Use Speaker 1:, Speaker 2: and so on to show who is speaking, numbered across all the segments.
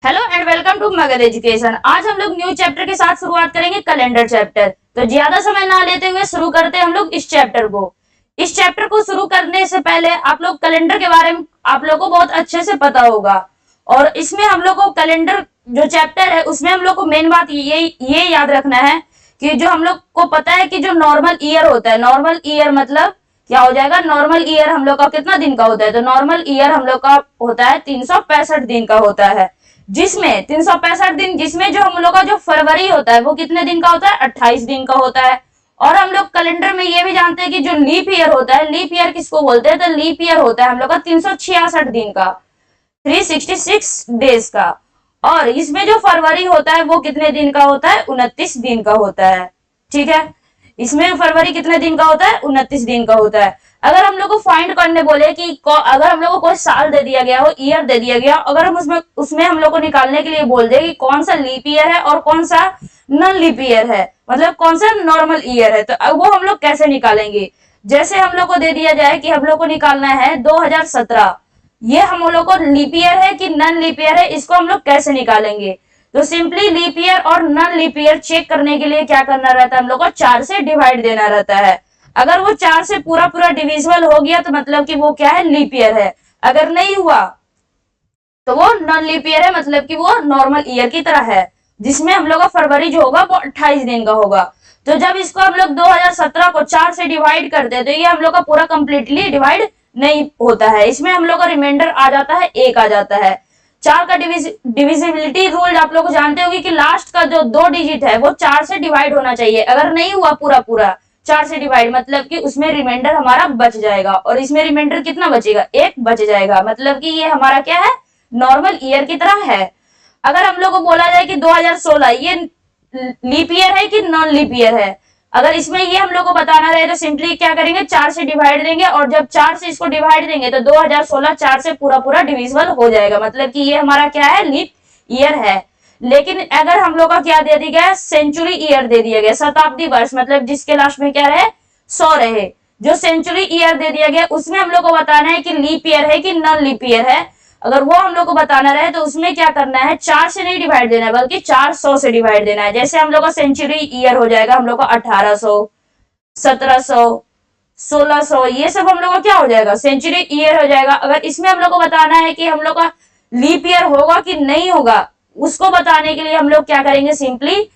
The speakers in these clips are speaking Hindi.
Speaker 1: Hello and welcome to Magadh education. आज हम लोग न्यू चैप्टर के साथ शुरुआत करेंगे, कैलेंडर चैप्टर। तो ज्यादा समय ना लेते हुए शुरू करते हैं हम लोग इस चैप्टर को। इस चैप्टर को शुरू करने से पहले आप लोग कैलेंडर के बारे में आप लोग को बहुत अच्छे से पता होगा। और इसमें हम लोग को कैलेंडर जो चैप्टर है उसमें हम लोग को मेन बात ये याद रखना है कि जो हम लोग को पता है कि जो नॉर्मल ईयर होता है, नॉर्मल ईयर मतलब क्या हो जाएगा, नॉर्मल ईयर हम लोग का कितना दिन का होता है। तो नॉर्मल ईयर हम लोग का होता है 365 दिन का होता है, जिसमें 365 दिन, जिसमें जो हम लोग का जो फरवरी होता है वो कितने दिन का होता है, 28 दिन का होता है। और हम लोग कैलेंडर में ये भी जानते हैं कि जो लीप ईयर होता है, लीप ईयर किसको बोलते हैं, तो लीप ईयर होता है हम लोग का 366 दिन का, 366 डेज का। और इसमें जो फरवरी होता है वो कितने दिन का होता है, 29 दिन का होता है। ठीक है, इसमें फरवरी कितने दिन का होता है, 29 दिन का होता है। अगर हम लोग को फाइंड करने बोले कि अगर हम लोग को कोई साल दे दिया गया हो, ईयर दे दिया गया, अगर हम उसमें उसमें हम लोग को निकालने के लिए बोल दे कि कौन सा लीप ईयर है और कौन सा नॉन लीप ईयर है, मतलब कौन सा नॉर्मल ईयर है, तो अब वो हम लोग कैसे निकालेंगे। जैसे हम लोग को दे दिया जाए कि हम लोग को निकालना है 2017, ये हम लोग को लीप ईयर है कि नॉन लीप ईयर है, इसको हम लोग कैसे निकालेंगे। तो सिंपली लीप ईयर और नॉन लीप ईयर चेक करने के लिए क्या करना रहता है, हम लोग को 4 से डिवाइड देना रहता है। अगर वो 4 से पूरा पूरा डिविजिबल हो गया तो मतलब कि वो क्या है, लीप ईयर है। अगर नहीं हुआ तो वो नॉन लीप ईयर है, मतलब कि वो नॉर्मल ईयर की तरह है, जिसमें हम लोग का फरवरी जो होगा वो 28 दिन का होगा। तो जब इसको हम लोग 2017 को 4 से डिवाइड करते हैं तो ये हम लोग का पूरा कंप्लीटली डिवाइड नहीं होता है, इसमें हम लोग का रिमाइंडर आ जाता है, 1 आ जाता है। 4 का डिविजिबिलिटी रूल आप लोग जानते होंगे कि लास्ट का जो 2 डिजिट है वो 4 से डिवाइड होना चाहिए। अगर नहीं हुआ पूरा पूरा 4 से डिवाइड, मतलब कि उसमें रिमाइंडर हमारा बच जाएगा, और इसमें रिमाइंडर कितना बचेगा, 1 बच जाएगा, मतलब कि ये हमारा क्या है, नॉर्मल ईयर की तरह है। अगर हम लोग को बोला जाए कि 2016 ये लीप ईयर है कि नॉन लीप ईयर है, अगर इसमें ये हम लोग को बताना रहे तो सिंपली क्या करेंगे, 4 से डिवाइड देंगे, और जब 4 से इसको डिवाइड देंगे तो 2016 4 से पूरा पूरा डिविजिबल हो जाएगा, मतलब कि ये हमारा क्या है, लीप ईयर है। लेकिन अगर हम लोग का क्या दे दिया गया, सेंचुरी ईयर दे दिया गया, शताब्दी वर्ष, मतलब जिसके लास्ट में क्या रहे, 100 रहे, जो सेंचुरी ईयर दे दिया गया उसमें हम लोग को बताना है कि लीप ईयर है कि नॉन लीप ईयर है। अगर वो हम लोग को बताना रहे तो उसमें क्या करना है, 4 से नहीं डिवाइड देना है बल्कि 400 से डिवाइड देना है। जैसे हम लोग का सेंचुरी ईयर हो जाएगा हम लोग का 1800, 1700, 1600, ये सब हम लोग का क्या हो जाएगा, सेंचुरी ईयर हो जाएगा। अगर इसमें हम लोग को बताना है कि हम लोग का लीप ईयर होगा कि नहीं होगा, उसको बताने के लिए हम लोग क्या करेंगे, सिंपली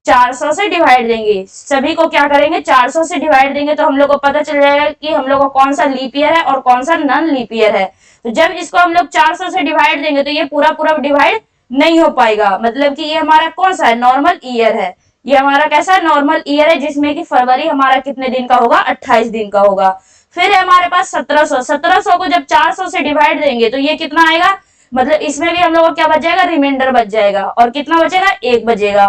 Speaker 1: 400 से डिवाइड देंगे, सभी को क्या करेंगे, 400 से डिवाइड देंगे, तो हम लोग को पता चल जाएगा कि हम लोग को कौन सा लीप ईयर है और कौन सा नॉन लीप ईयर है। तो जब इसको हम लोग 400 से डिवाइड देंगे तो ये पूरा पूरा डिवाइड नहीं हो पाएगा, मतलब कि ये हमारा कौन सा है, नॉर्मल ईयर है। ये हमारा कैसा नॉर्मल ईयर है, जिसमें कि फरवरी हमारा कितने दिन का होगा, 28 दिन का होगा। फिर है हमारे पास 1700, 1700 को जब 400 से डिवाइड देंगे तो ये कितना आएगा, मतलब इसमें भी हम लोग को क्या बच जाएगा, रिमाइंडर बच जाएगा, और कितना बचेगा, 1 बचेगा।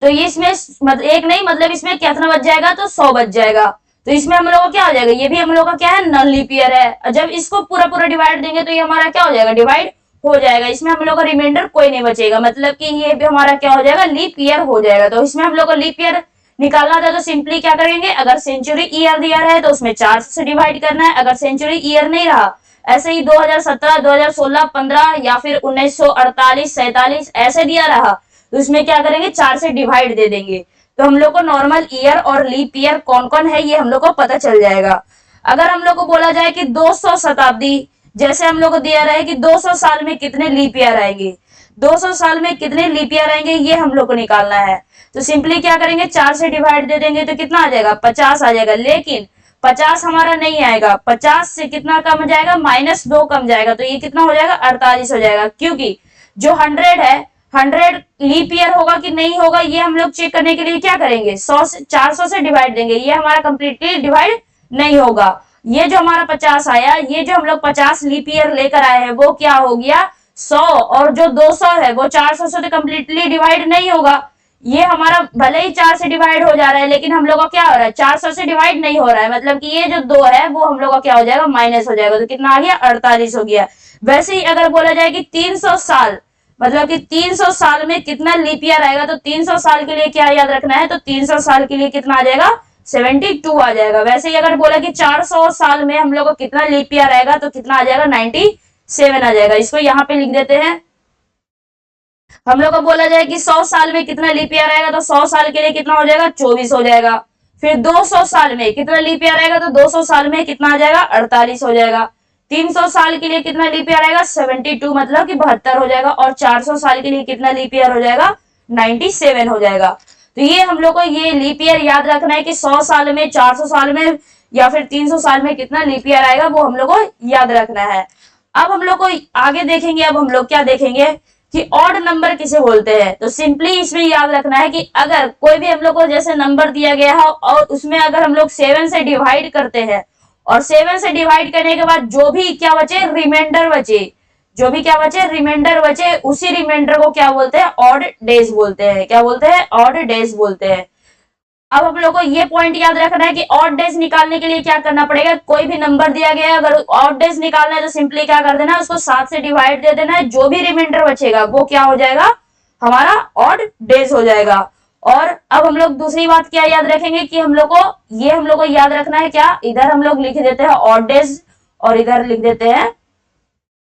Speaker 1: तो ये इसमें मतलब 1 नहीं, मतलब इसमें कितना बच जाएगा, तो 100 बच जाएगा। तो इसमें हम लोग को क्या हो जाएगा, ये भी हम लोग का क्या है, नॉन लीप ईयर है। जब इसको पूरा पूरा डिवाइड देंगे तो ये हमारा क्या हो जाएगा, डिवाइड हो जाएगा, इसमें हम लोग का रिमाइंडर कोई नहीं बचेगा, मतलब कि ये भी हमारा क्या हो जाएगा, लीप ईयर हो जाएगा। तो इसमें हम लोग को लीप ईयर निकालना था तो सिंपली क्या करेंगे, अगर सेंचुरी ईयर दिया रहे तो उसमें 4 से डिवाइड करना है। अगर सेंचुरी ईयर नहीं रहा, ऐसे ही 2017, 2016, 15 या फिर 1948, 47 ऐसे दिया रहा तो उसमें क्या करेंगे, 4 से डिवाइड दे देंगे, तो हम लोग को नॉर्मल ईयर और लीप ईयर कौन कौन है ये हम लोग को पता चल जाएगा। अगर हम लोग को बोला जाए कि 200 शताब्दी, जैसे हम लोग को दिया रहा है कि 200 साल में कितने लीप ईयर आएंगे, 200 साल में कितने लीप ईयर आएंगे, ये हम लोग को निकालना है। तो सिंपली क्या करेंगे, 4 से डिवाइड दे देंगे तो कितना आ जाएगा, 50 आ जाएगा। लेकिन 50 हमारा नहीं आएगा, 50 से कितना कम जाएगा, -2 कम जाएगा, तो ये कितना हो जाएगा, 48 हो जाएगा। क्योंकि जो 100 है, 100 लीप ईयर होगा कि नहीं होगा, ये हम लोग चेक करने के लिए क्या करेंगे, 400 से डिवाइड देंगे, ये हमारा कंप्लीटली डिवाइड नहीं होगा। ये जो हमारा 50 आया, ये जो हम लोग 50 लीप ईयर लेकर आए हैं वो क्या हो गया, 100, और जो 200 है वो 400 से तो कंप्लीटली डिवाइड नहीं होगा। ये हमारा भले ही 4 से डिवाइड हो जा रहा है, लेकिन हम लोग का क्या हो रहा है, 400 से डिवाइड नहीं हो रहा है, मतलब कि ये जो 2 है वो हम लोग का क्या हो जाएगा, माइनस हो जाएगा, तो कितना आ गया, 48 हो गया। वैसे ही अगर बोला जाए कि 300 साल, मतलब कि 300 साल में कितना लीप ईयर आएगा, तो 300 साल के लिए क्या याद रखना है, तो 300 साल के लिए कितना आ जाएगा, 72 आ जाएगा। वैसे ही अगर बोला कि 400 साल में हम लोग को कितना लीप ईयर आएगा तो कितना आ जाएगा, 92 7 आ जाएगा। इसको यहाँ पे लिख देते हैं। हम लोग को बोला जाए कि 100 साल में कितना लीप ईयर आएगा, तो 100 साल के लिए कितना हो जाएगा, 24 हो जाएगा। फिर 200 साल में कितना लीप ईयर आएगा, तो 200 साल में कितना आ जाएगा, 48 हो जाएगा। 300 साल के लिए कितना लीप ईयर आएगा, 72 मतलब कि 72 हो जाएगा। और 400 साल के लिए कितना लीप ईयर हो जाएगा, 97 हो जाएगा। तो ये हम लोग को ये लीप ईयर याद रखना है कि 100 साल में, 400 साल में या फिर 300 साल में कितना लीप ईयर आएगा, वो हम लोग को याद रखना है। अब हम लोग को आगे देखेंगे। अब हम लोग क्या देखेंगे कि ऑड नंबर किसे बोलते हैं। तो सिंपली इसमें याद रखना है कि अगर कोई भी हम लोग को जैसे नंबर दिया गया है और उसमें अगर हम लोग 7 से डिवाइड करते हैं और 7 से डिवाइड करने के बाद जो भी क्या बचे, रिमाइंडर बचे, जो भी क्या बचे, रिमाइंडर बचे, उसी रिमाइंडर को क्या बोलते हैं, ऑड डेज बोलते हैं। क्या बोलते हैं, ऑड डेज बोलते हैं। अब हम लोग को ये पॉइंट याद रखना है कि ऑड डेज निकालने के लिए क्या करना पड़ेगा। कोई भी नंबर दिया गया है, अगर ऑड डेज निकालना है तो सिंपली क्या कर देना है, उसको 7 से डिवाइड दे देना है। जो भी रिमाइंडर बचेगा वो क्या हो जाएगा, हमारा ऑड डेज हो जाएगा। और अब हम लोग दूसरी बात क्या याद रखेंगे कि हम लोग को याद रखना है क्या, इधर हम लोग लिख देते हैं ऑड डेज और इधर लिख देते हैं,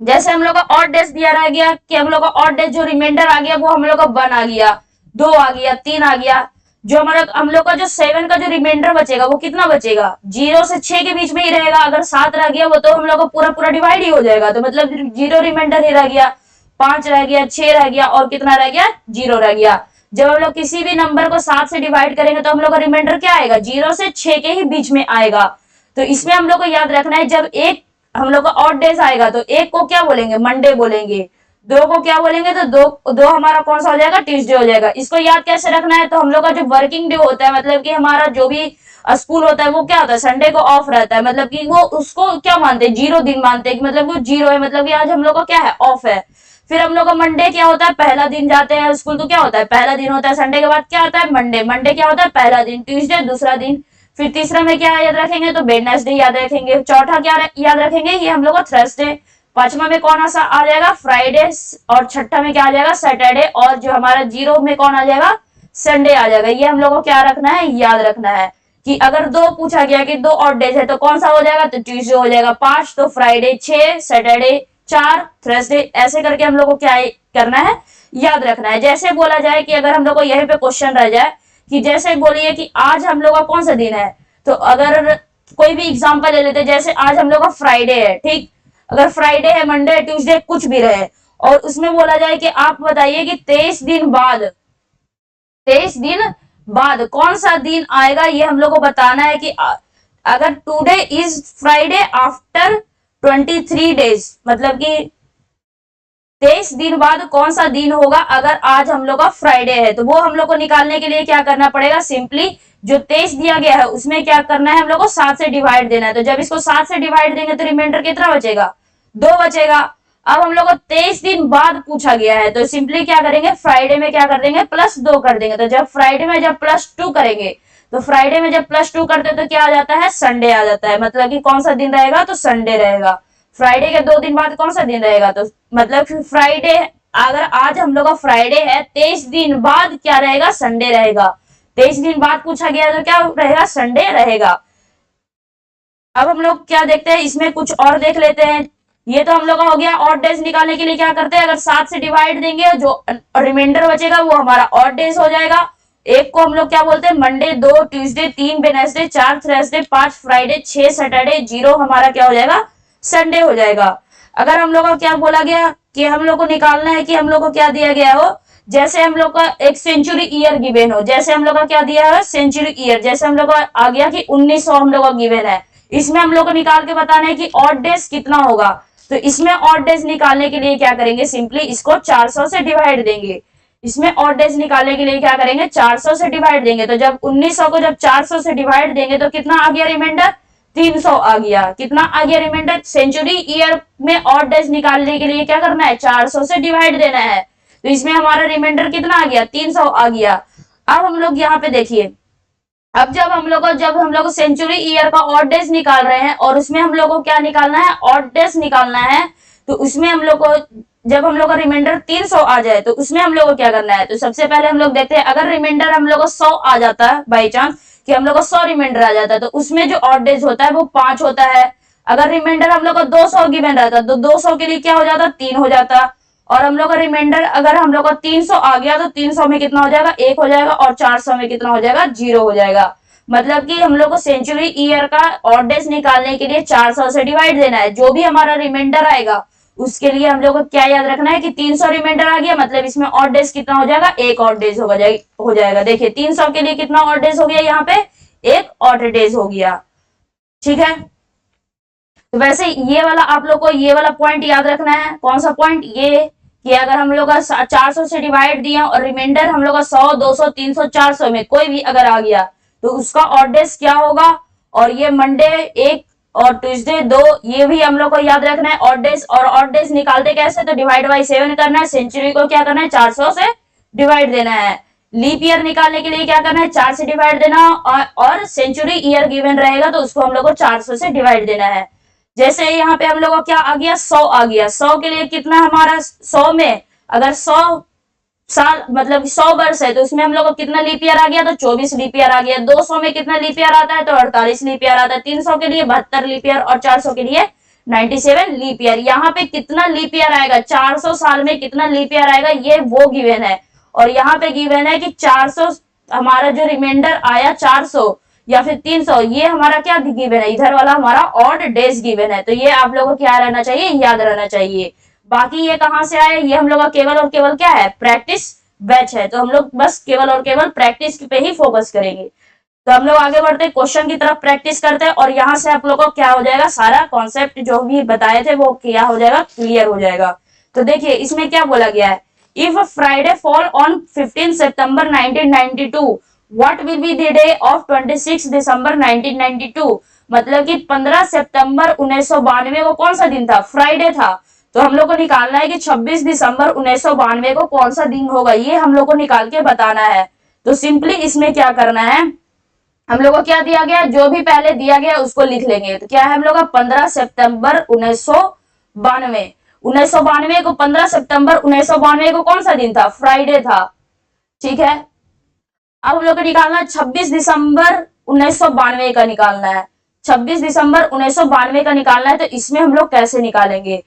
Speaker 1: जैसे हम लोग को ऑड डेज दिया रह गया कि हम लोग को ऑड डेज जो रिमाइंडर आ गया वो हम लोग को 1 आ गया, 2 आ गया, 3 आ गया। जो हम लोग का जो 7 का जो रिमाइंडर बचेगा वो कितना बचेगा, 0 से 6 के बीच में ही रहेगा। अगर 7 रह गया वो तो हम लोग को पूरा पूरा डिवाइड ही हो जाएगा, तो मतलब 0 रिमाइंडर ही रह गया, 5 रह गया, 6 रह गया और कितना रह गया, 0 रह गया। जब हम लोग किसी भी नंबर को 7 से डिवाइड करेंगे तो हम लोग का रिमाइंडर क्या आएगा, 0 से 6 के ही बीच में आएगा। तो इसमें हम लोग को याद रखना है, जब एक हम लोग का ऑड डेज आएगा तो एक को क्या बोलेंगे, मंडे बोलेंगे, 2 को क्या बोलेंगे, तो दो हमारा कौन सा हो जाएगा, ट्यूसडे हो जाएगा। इसको याद कैसे रखना है, तो हम लोग का जो वर्किंग डे होता है, मतलब कि हमारा जो भी स्कूल होता है वो क्या होता है, संडे को ऑफ रहता है, मतलब कि वो उसको क्या मानते हैं, 0 दिन मानते हैं, मतलब वो 0 है, मतलब कि आज हम लोग का क्या है, ऑफ है। फिर हम लोग का मंडे क्या होता है, पहला दिन जाते हैं स्कूल, तो क्या होता है, पहला दिन होता है। संडे के बाद क्या होता है, मंडे, मंडे क्या होता है, पहला दिन, ट्यूसडे दूसरा दिन। फिर तीसरा में क्या याद रखेंगे, तो वेडनेसडे याद रखेंगे। चौथा क्या याद रखेंगे, ये हम लोग का थर्सडे। पांचवा में कौन सा आ जाएगा, फ्राइडे। और छठा में क्या आ जाएगा, सैटरडे। और जो हमारा 0 में कौन आ जाएगा, संडे आ जाएगा। ये हम लोग को क्या रखना है, याद रखना है कि अगर 2 पूछा गया कि 2 ऑड डेज है तो कौन सा हो जाएगा, तो ट्यूसडे हो जाएगा। 5 तो फ्राइडे, 6 सैटरडे, 4 थर्सडे। ऐसे करके हम लोग को क्या करना है, याद रखना है। जैसे बोला जाए कि अगर हम लोग को यहीं पे क्वेश्चन रह जाए कि जैसे बोलिए कि आज हम लोग का कौन सा दिन है, तो अगर कोई भी एग्जांपल ले लेते, जैसे आज हम लोग का फ्राइडे है, ठीक। अगर फ्राइडे है, मंडे, ट्यूसडे कुछ भी रहे, और उसमें बोला जाए कि आप बताइए कि 23 दिन बाद कौन सा दिन आएगा, ये हम लोग को बताना है कि अगर today is Friday after 23 days, मतलब कि 23 दिन बाद कौन सा दिन होगा अगर आज हम लोग का फ्राइडे है। तो वो हम लोग को निकालने के लिए क्या करना पड़ेगा, सिंपली जो 23 दिया गया है उसमें क्या करना है, हम लोग को 7 से डिवाइड देना है। तो जब इसको 7 से डिवाइड देंगे तो रिमाइंडर कितना बचेगा, 2 बचेगा। अब हम लोग को 23 दिन बाद पूछा गया है, तो सिंपली क्या करेंगे, फ्राइडे में क्या कर देंगे, +2 कर देंगे। तो जब फ्राइडे में जब +2 करेंगे, तो फ्राइडे में जब +2 करते तो क्या आ जाता है, संडे आ जाता है। मतलब कि कौन सा दिन रहेगा, तो संडे रहेगा। फ्राइडे के 2 दिन बाद कौन सा दिन रहेगा, तो मतलब फ्राइडे, अगर आज हम लोग का फ्राइडे है, 23 दिन बाद क्या रहेगा, संडे रहेगा। 23 दिन बाद पूछा गया तो क्या रहेगा, संडे रहेगा। अब हम लोग क्या देखते हैं, इसमें कुछ और देख लेते हैं। ये तो हम लोग का हो गया। ऑड डेज निकालने के लिए क्या करते हैं, अगर 7 से डिवाइड देंगे, जो रिमाइंडर बचेगा वो हमारा ऑड डेज हो जाएगा। एक को हम लोग क्या बोलते हैं, Monday, 2 Tuesday, 3 Wednesday, 4 Thursday, 5 Friday, 6 Saturday, 0 हमारा क्या हो जाएगा, संडे हो जाएगा। अगर हम लोग को क्या बोला गया कि हम लोग को निकालना है कि हम लोग को क्या दिया गया हो, जैसे हम लोग का एक सेंचुरी ईयर गिवन हो, जैसे हम लोग का क्या दिया है, सेंचुरी ईयर, जैसे हम लोग का आ गया कि 1900 हम लोग का गिवन है। इसमें हम लोग को निकाल के बताना है कि ऑड डेज कितना होगा। तो इसमें ऑड डेज निकालने के लिए क्या करेंगे, सिंपली इसको 400 से डिवाइड देंगे। इसमें ऑड डेज निकालने के लिए क्या करेंगे, 400 से डिवाइड देंगे। तो जब 1900 को जब 400 से डिवाइड देंगे तो कितना आ गया रिमाइंडर, 300 आ गया। कितना आ गया रिमाइंडर, सेंचुरी ईयर में ऑड डेज निकालने के लिए क्या करना है, 400 से डिवाइड देना है। तो इसमें हमारा रिमाइंडर कितना आ गया, 300 आ गया। अब हम लोग यहाँ पे देखिए, अब जब हम लोग सेंचुरी ईयर का ऑड डेज निकाल रहे हैं और उसमें हम लोग को क्या निकालना है, ऑड डेज निकालना है। तो उसमें हम लोग को जब हम लोग का रिमाइंडर 300 आ जाए तो उसमें हम लोग को क्या करना है, तो सबसे पहले हम लोग देखते हैं, अगर रिमाइंडर हम लोग को 100 आ जाता है, बाई चांस कि हम लोग को 100 रिमाइंडर आ जाता है, तो उसमें जो ऑड डेज होता है वो 5 होता है। अगर रिमाइंडर हम लोग को 200 गिवन रहता तो 200 के लिए क्या हो जाता, 3 हो जाता। और हम लोग का रिमाइंडर अगर हम लोग का 300 आ गया तो 300 में कितना हो जाएगा, 1 हो जाएगा। और 400 में कितना हो जाएगा, 0 हो जाएगा। मतलब कि हम लोग को सेंचुरी ईयर का ऑड डेज निकालने के लिए 400 से डिवाइड देना है। जो भी हमारा रिमाइंडर आएगा उसके लिए हम लोग को क्या याद रखना है कि 300 रिमाइंडर आ गया, मतलब इसमें ऑड डेज कितना हो जाएगा, 1 ऑड डेज हो जाएगा। देखिए 300 के लिए कितना ऑड डेज हो गया, यहाँ पे 1 ऑड डेज हो गया। ठीक है, तो वैसे ये वाला आप लोग को ये वाला पॉइंट याद रखना है। कौन सा पॉइंट, ये कि अगर हम लोग का 400 से डिवाइड दिया और रिमाइंडर हम लोग का 100, 200, 300, 400 में कोई भी अगर आ गया तो उसका ऑड डेज क्या होगा। और ये मंडे 1 और ट्यूसडे 2, ये भी हम लोग को याद रखना है ऑड डेज। और ऑड डेज निकालते कैसे, तो डिवाइड बाई 7 करना है। सेंचुरी को क्या करना है, 400 से डिवाइड देना है। लीप ईयर निकालने के लिए क्या करना है, 4 से डिवाइड देना। और सेंचुरी ईयर गिवन रहेगा तो उसको हम लोग को 400 से डिवाइड देना है। जैसे यहाँ पे हम लोग को क्या आ गया, 100 आ गया। 100 के लिए कितना हमारा, 100 में अगर 100 साल मतलब 100 वर्ष है तो उसमें हम लोग को कितना लीप ईयर आ गया, तो 24 लीप ईयर आ गया। 200 में कितना लीप ईयर आता है, तो 48 लीप ईयर आता है। 300 के लिए 72 लीप ईयर और 400 के लिए 97 लीप ईयर। यहाँ पे कितना लीप ईयर आएगा, 400 साल में कितना लीप ईयर आएगा, ये वो गिवन है। और यहाँ पे गिवन है कि 400 हमारा जो रिमाइंडर आया 400 या फिर 300, ये हमारा क्या गिवन है, इधर वाला हमारा ऑड डेज गिवन है। तो ये आप लोगों को क्या रहना चाहिए, याद रहना चाहिए। बाकी ये कहां से आया, ये हम लोग का केवल और केवल क्या है, प्रैक्टिस बैच है। तो हम लोग बस केवल और केवल प्रैक्टिस पे ही फोकस करेंगे। तो हम लोग आगे बढ़ते क्वेश्चन की तरफ प्रैक्टिस करते हैं। और यहाँ से आप लोग को क्या हो जाएगा, सारा कॉन्सेप्ट जो भी बताए थे वो क्या हो जाएगा, क्लियर हो जाएगा। तो देखिए इसमें क्या बोला गया है, if Friday fall on 15 September 1992 what will be the day of 26 दिसंबर 1992। मतलब कि 15 सितंबर 1992 को कौन सा दिन था, फ्राइडे था। तो हम लोग को निकालना है कि 26 दिसंबर 1992 को कौन सा दिन होगा, ये हम लोग को निकाल के बताना है। तो सिंपली इसमें क्या करना है, हम लोग को क्या दिया गया, जो भी पहले दिया गया उसको लिख लेंगे। तो क्या है हम लोग का 15 सितंबर 1992, 1992 को 15 सितंबर 1992 को कौन सा दिन था, फ्राइडे था। ठीक है, अब हम लोग को निकालना है 26 दिसंबर 1992 का निकालना है। 26 दिसंबर 1992 का निकालना है। तो इसमें हम लोग कैसे निकालेंगे,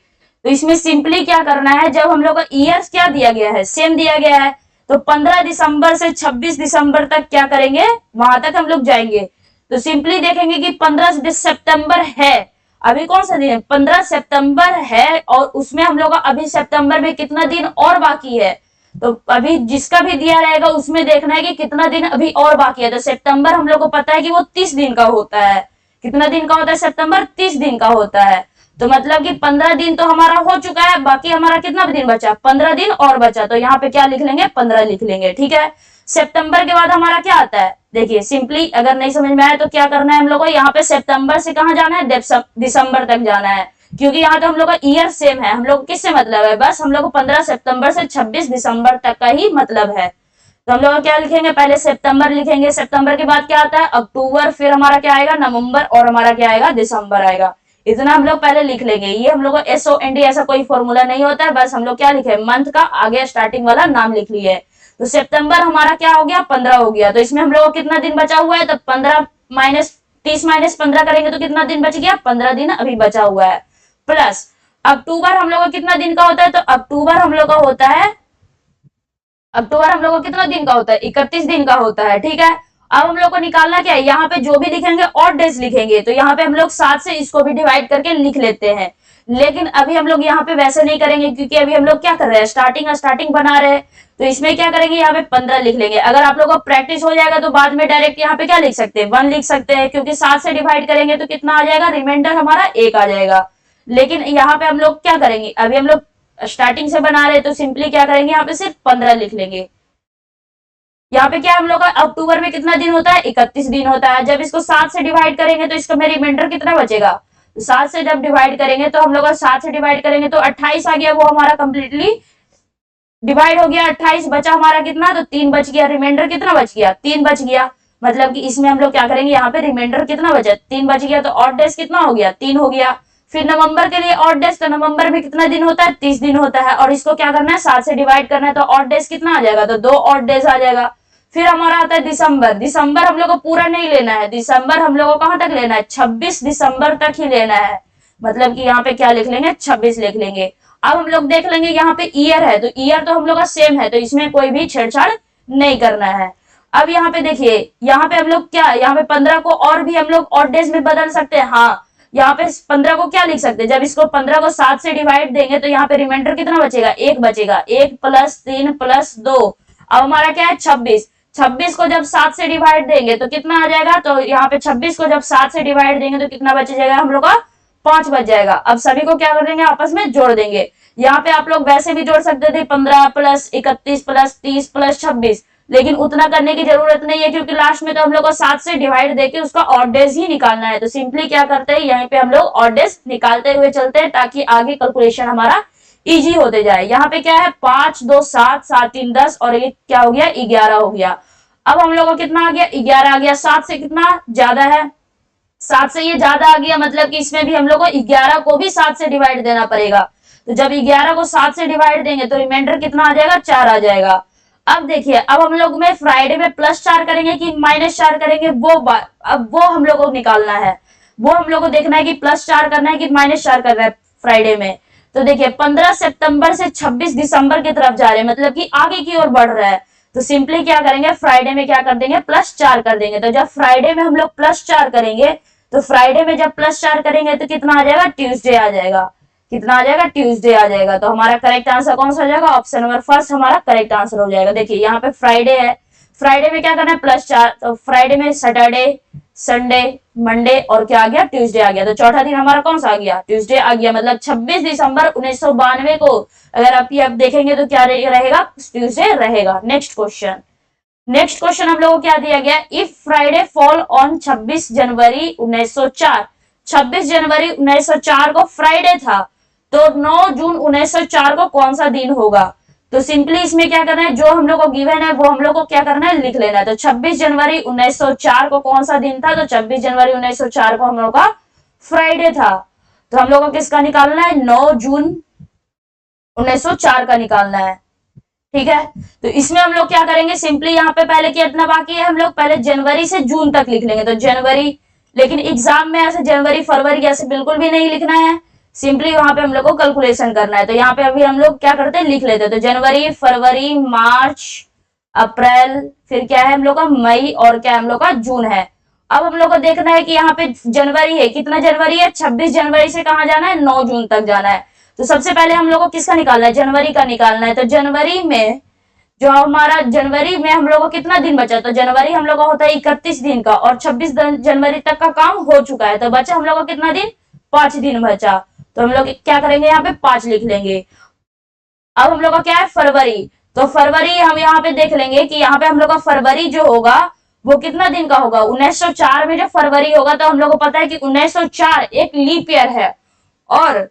Speaker 1: तो इसमें सिंपली क्या करना है, जब हम लोग का ईयर्स क्या दिया गया है, सेम दिया गया है, तो 15 दिसंबर से 26 दिसंबर तक क्या करेंगे, वहां तक हम लोग जाएंगे। तो सिंपली देखेंगे कि 15 सितंबर है, अभी कौन सा दिन है, 15 सितंबर है। और उसमें हम लोग का अभी सितंबर में कितना दिन और बाकी है, तो अभी जिसका भी दिया रहेगा उसमें देखना है कि कितना दिन अभी और बाकी है। तो सितंबर हम लोग को पता है कि वो 30 दिन का होता है। कितना दिन का होता है सितंबर, 30 दिन का होता है। तो मतलब कि 15 दिन तो हमारा हो चुका है, बाकी हमारा कितना दिन बचा, 15 दिन और बचा। तो यहाँ पे क्या लिख लेंगे, 15 लिख लेंगे। ठीक है, सितंबर के बाद हमारा क्या आता है, देखिए सिंपली अगर नहीं समझ में आया तो क्या करना है हम लोग को, यहाँ पे सितंबर से कहाँ जाना है, दिसंबर तक जाना है। क्योंकि यहाँ तो हम लोग का ईयर सेम है, हम लोग किससे मतलब है, बस हम लोग को 15 सितंबर से 26 दिसंबर तक का ही मतलब है। तो हम लोग क्या लिखेंगे, पहले सितंबर लिखेंगे, सितंबर के बाद क्या आता है अक्टूबर, फिर हमारा क्या आएगा नवंबर, और हमारा क्या आएगा दिसंबर आएगा। इतना हम लोग पहले लिख लेंगे। ये हम लोग को SOND ऐसा कोई फॉर्मूला नहीं होता है, बस हम लोग क्या लिखे, मंथ का आगे स्टार्टिंग वाला नाम लिख लिए। तो सितंबर हमारा क्या हो गया, 15 हो गया। तो इसमें हम लोग को कितना दिन बचा हुआ है, तो 15 माइनस 30 माइनस 15 करेंगे तो कितना दिन बच गया, 15 दिन अभी बचा हुआ है। प्लस अक्टूबर हम लोग को कितना दिन का होता है, तो अक्टूबर हम लोग का होता है, अक्टूबर हम लोग को कितना दिन का होता है, 31 दिन का होता है। ठीक है, अब हम लोग को निकालना क्या है, यहाँ पे जो भी लिखेंगे ऑड डेज लिखेंगे। तो यहाँ पे हम लोग 7 से इसको भी डिवाइड करके लिख लेते हैं। लेकिन अभी हम लोग यहाँ पे वैसे नहीं करेंगे, क्योंकि अभी हम लोग क्या कर रहे हैं, स्टार्टिंग बना रहे हैं। तो इसमें क्या करेंगे, यहाँ पे 15 लिख लेंगे। अगर आप लोग को प्रैक्टिस हो जाएगा तो बाद में डायरेक्ट यहाँ पे क्या लिख सकते हैं, 1 लिख सकते हैं, क्योंकि 7 से डिवाइड करेंगे तो कितना आ जाएगा, रिमाइंडर हमारा 1 आ जाएगा। लेकिन यहाँ पे हम लोग क्या करेंगे, अभी हम लोग स्टार्टिंग से बना रहे हैं, तो सिंपली क्या करेंगे, यहाँ पे सिर्फ 15 लिख लेंगे। यहाँ पे क्या हम लोग का अक्टूबर में कितना दिन होता है, 31 दिन होता है। जब इसको 7 से डिवाइड करेंगे तो इसका में रिमाइंडर कितना बचेगा, 7 से जब डिवाइड करेंगे तो हम लोग 7 से डिवाइड करेंगे तो 28 आ गया, वो हमारा कंप्लीटली डिवाइड हो गया। 28 बचा हमारा कितना, तो 3 बच गया। रिमाइंडर कितना बच गया, 3 बच गया। मतलब कि इसमें हम लोग क्या करेंगे, यहाँ पे रिमाइंडर कितना बचा, 3 बच गया। तो ऑड डेज कितना हो गया, 3 हो गया। फिर नवंबर के लिए ऑड डेज, तो नवंबर में कितना दिन होता है, 30 दिन होता है। और इसको क्या करना है, 7 से डिवाइड करना है। तो ऑड डेज कितना आ जाएगा, तो 2 ऑड डेज आ जाएगा। फिर हमारा आता है दिसंबर। दिसंबर हम लोग को पूरा नहीं लेना है, दिसंबर हम लोग को कहां तक लेना है, 26 दिसंबर तक ही लेना है। मतलब कि यहाँ पे क्या लिख लेंगे, 26 लिख लेंगे। अब हम लोग देख लेंगे यहाँ पे ईयर है, तो ईयर तो हम लोग का सेम है, तो इसमें कोई भी छेड़छाड़ नहीं करना है। अब यहाँ पे देखिए, यहाँ पे हम लोग क्या, यहाँ पे 15 को और भी हम लोग ऑड डेज में बदल सकते हैं। हाँ, यहाँ पे 15 को क्या लिख सकते हैं, जब इसको 15 को 7 से डिवाइड देंगे तो यहाँ पे रिमाइंडर कितना बचेगा, 1 बचेगा। 1 + 3 + 2, अब हमारा क्या है 26। 26 को जब 7 से डिवाइड देंगे तो कितना आ जाएगा, तो यहाँ पे 26 को जब 7 से डिवाइड देंगे तो कितना बच जाएगा हम लोग का, 5 बच जाएगा। अब सभी को क्या कर देंगे, आपस में जोड़ देंगे। यहाँ पे आप लोग वैसे भी जोड़ सकते थे 15 + 31 + 30 + 26, लेकिन उतना करने की जरूरत नहीं है, क्योंकि लास्ट में तो हम लोग को 7 से डिवाइड देके उसका ऑड डेज ही निकालना है। तो सिंपली क्या करते हैं, यहाँ पे हम लोग ऑड डेज निकालते हुए चलते हैं, ताकि आगे कैलकुलेशन हमारा इजी होते जाए। यहाँ पे क्या है, 5 2 7, 7 3 10, और ये क्या हो गया, 11 हो गया। अब हम लोग को कितना आ गया, 11 आ गया। 7 से कितना ज्यादा है, 7 से ये ज्यादा आ गया, मतलब कि इसमें भी हम लोग को 11 को भी 7 से डिवाइड देना पड़ेगा। तो जब 11 को 7 से डिवाइड देंगे तो रिमाइंडर कितना आ जाएगा, 4 आ जाएगा। अब देखिए, अब हम लोग में फ्राइडे में +4 करेंगे कि -4 करेंगे, अब वो हम लोग को निकालना है। वो हम लोग को देखना है कि +4 करना है कि -4 करना है फ्राइडे में। तो देखिए, 15 सितंबर से 26 दिसंबर की तरफ जा रहे हैं, मतलब कि आगे की ओर बढ़ रहा है। तो सिंपली क्या करेंगे, फ्राइडे में क्या कर देंगे, +4 कर देंगे। तो जब फ्राइडे में हम लोग +4 करेंगे, तो फ्राइडे में जब +4 करेंगे तो कितना आ जाएगा, ट्यूसडे आ जाएगा। कितना आ जाएगा, ट्यूसडे आ जाएगा। तो हमारा करेक्ट आंसर कौन सा हो जाएगा, ऑप्शन नंबर फर्स्ट हमारा करेक्ट आंसर हो जाएगा। देखिए यहाँ पे फ्राइडे है, फ्राइडे में क्या करना है, +4, तो फ्राइडे में सैटरडे, संडे, मंडे और क्या आ गया, ट्यूसडे आ गया। तो चौथा दिन हमारा कौन सा आ गया, ट्यूसडे आ गया। मतलब 26 दिसंबर 1992 को अगर आप देखेंगे तो क्या रहेगा, ट्यूसडे रहेगा। नेक्स्ट क्वेश्चन हम लोगों को क्या दिया गया, इफ फ्राइडे फॉल ऑन 26 जनवरी 1904, 26 जनवरी 1904 को फ्राइडे था, तो 9 जून 1904 को कौन सा दिन होगा। तो सिंपली इसमें क्या करना है, जो हम लोग को गिवन है वो हम लोग को क्या करना है, लिख लेना है। तो 26 जनवरी 1904 को कौन सा दिन था, तो 26 जनवरी 1904 को हम लोग का फ्राइडे था। तो हम लोग को किसका निकालना है, 9 जून 1904 का निकालना है। ठीक है, तो इसमें हम लोग क्या करेंगे, सिंपली यहाँ पे पहले कितना बाकी है, हम लोग पहले जनवरी से जून तक लिख लेंगे। तो जनवरी, लेकिन एग्जाम में ऐसे जनवरी फरवरी ऐसे बिल्कुल भी नहीं लिखना है, सिंपली वहां पे हम लोग को कैलकुलेशन करना है। तो यहाँ पे अभी हम लोग क्या करते हैं, लिख लेते हैं। तो जनवरी, फरवरी, मार्च, अप्रैल, फिर क्या है हम लोग का मई, और क्या हम लोग का जून है। अब हम लोग को देखना है कि यहाँ पे जनवरी है, कितना जनवरी है, 26 जनवरी से कहाँ जाना है, 9 जून तक जाना है। तो सबसे पहले हम लोग को किसका निकालना है, जनवरी का निकालना है। तो जनवरी में जो हमारा, जनवरी में हम लोग को कितना दिन बचा, तो जनवरी हम लोग का होता है 31 दिन का, और 26 जनवरी तक का काम हो चुका है। तो बचा हम लोग का कितना दिन, 5 दिन बचा। तो हम लोग क्या करेंगे, यहाँ पे 5 लिख लेंगे। अब हम लोग का क्या है, फरवरी। तो फरवरी हम यहाँ पे देख लेंगे कि यहाँ पे हम लोग का फरवरी जो होगा वो कितना दिन का होगा, 1904 में जो फरवरी होगा, तो हम लोग को पता है कि 1904 एक लीप ईयर है, और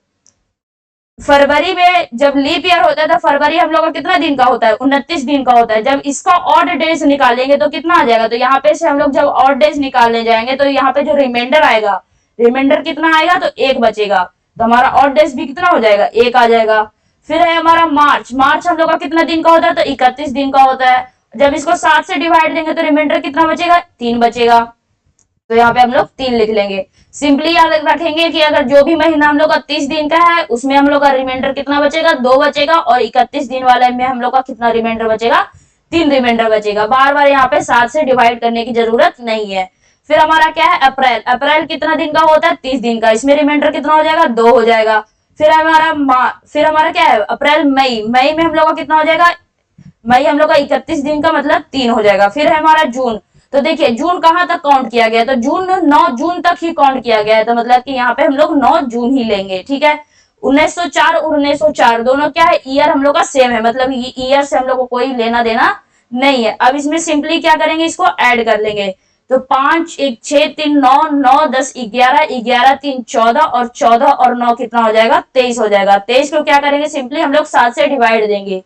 Speaker 1: फरवरी में जब लीप ईयर होता है तो फरवरी हम लोग का कितना दिन का होता है, 29 दिन का होता है। जब इसका ऑड डेज निकालेंगे तो कितना आ जाएगा, तो यहाँ पे से हम लोग जब ऑड डेज निकालने जाएंगे तो यहाँ पे जो रिमाइंडर आएगा, रिमाइंडर कितना आएगा, तो 1 बचेगा। तो हमारा ऑड डेज भी कितना हो जाएगा, 1 आ जाएगा। फिर है हमारा मार्च, मार्च हम लोग का कितना दिन का होता है, तो 31 दिन का होता है। जब इसको 7 से डिवाइड देंगे तो रिमाइंडर कितना बचेगा, 3 बचेगा। तो यहाँ पे हम लोग 3 लिख लेंगे। सिंपली याद रखेंगे कि अगर जो भी महीना हम लोग का 30 दिन का है उसमें हम लोग का रिमाइंडर कितना बचेगा, 2 बचेगा, और 31 दिन वाले में हम लोग का कितना रिमाइंडर बचेगा, 3 रिमाइंडर बचेगा। बार बार यहाँ पे 7 से डिवाइड करने की जरूरत नहीं है। फिर हमारा क्या है, अप्रैल, अप्रैल कितना दिन का होता है, 30 दिन का, इसमें रिमाइंडर कितना हो जाएगा, 2 हो जाएगा। फिर हमारा क्या है, अप्रैल, मई, मई में हम लोग का कितना हो जाएगा, मई हम लोग का 31 दिन का, मतलब 3 हो जाएगा। फिर है हमारा जून। तो देखिए जून कहां तक काउंट किया गया है, तो जून 9 जून तक ही काउंट किया गया है, तो मतलब कि यहाँ पे हम लोग 9 जून ही लेंगे। ठीक है, 1904 और 1904 दोनों क्या है, ईयर हम लोग का सेम है, मतलब ये ईयर से हम लोग को कोई लेना देना नहीं है। अब इसमें सिंपली क्या करेंगे, इसको ऐड कर लेंगे। तो 5 1 6 3 9 9 10 11 11 3 14, और 14 और 9 कितना हो जाएगा, 23 हो जाएगा। 23 को क्या करेंगे, सिंपली हम लोग 7 से डिवाइड देंगे।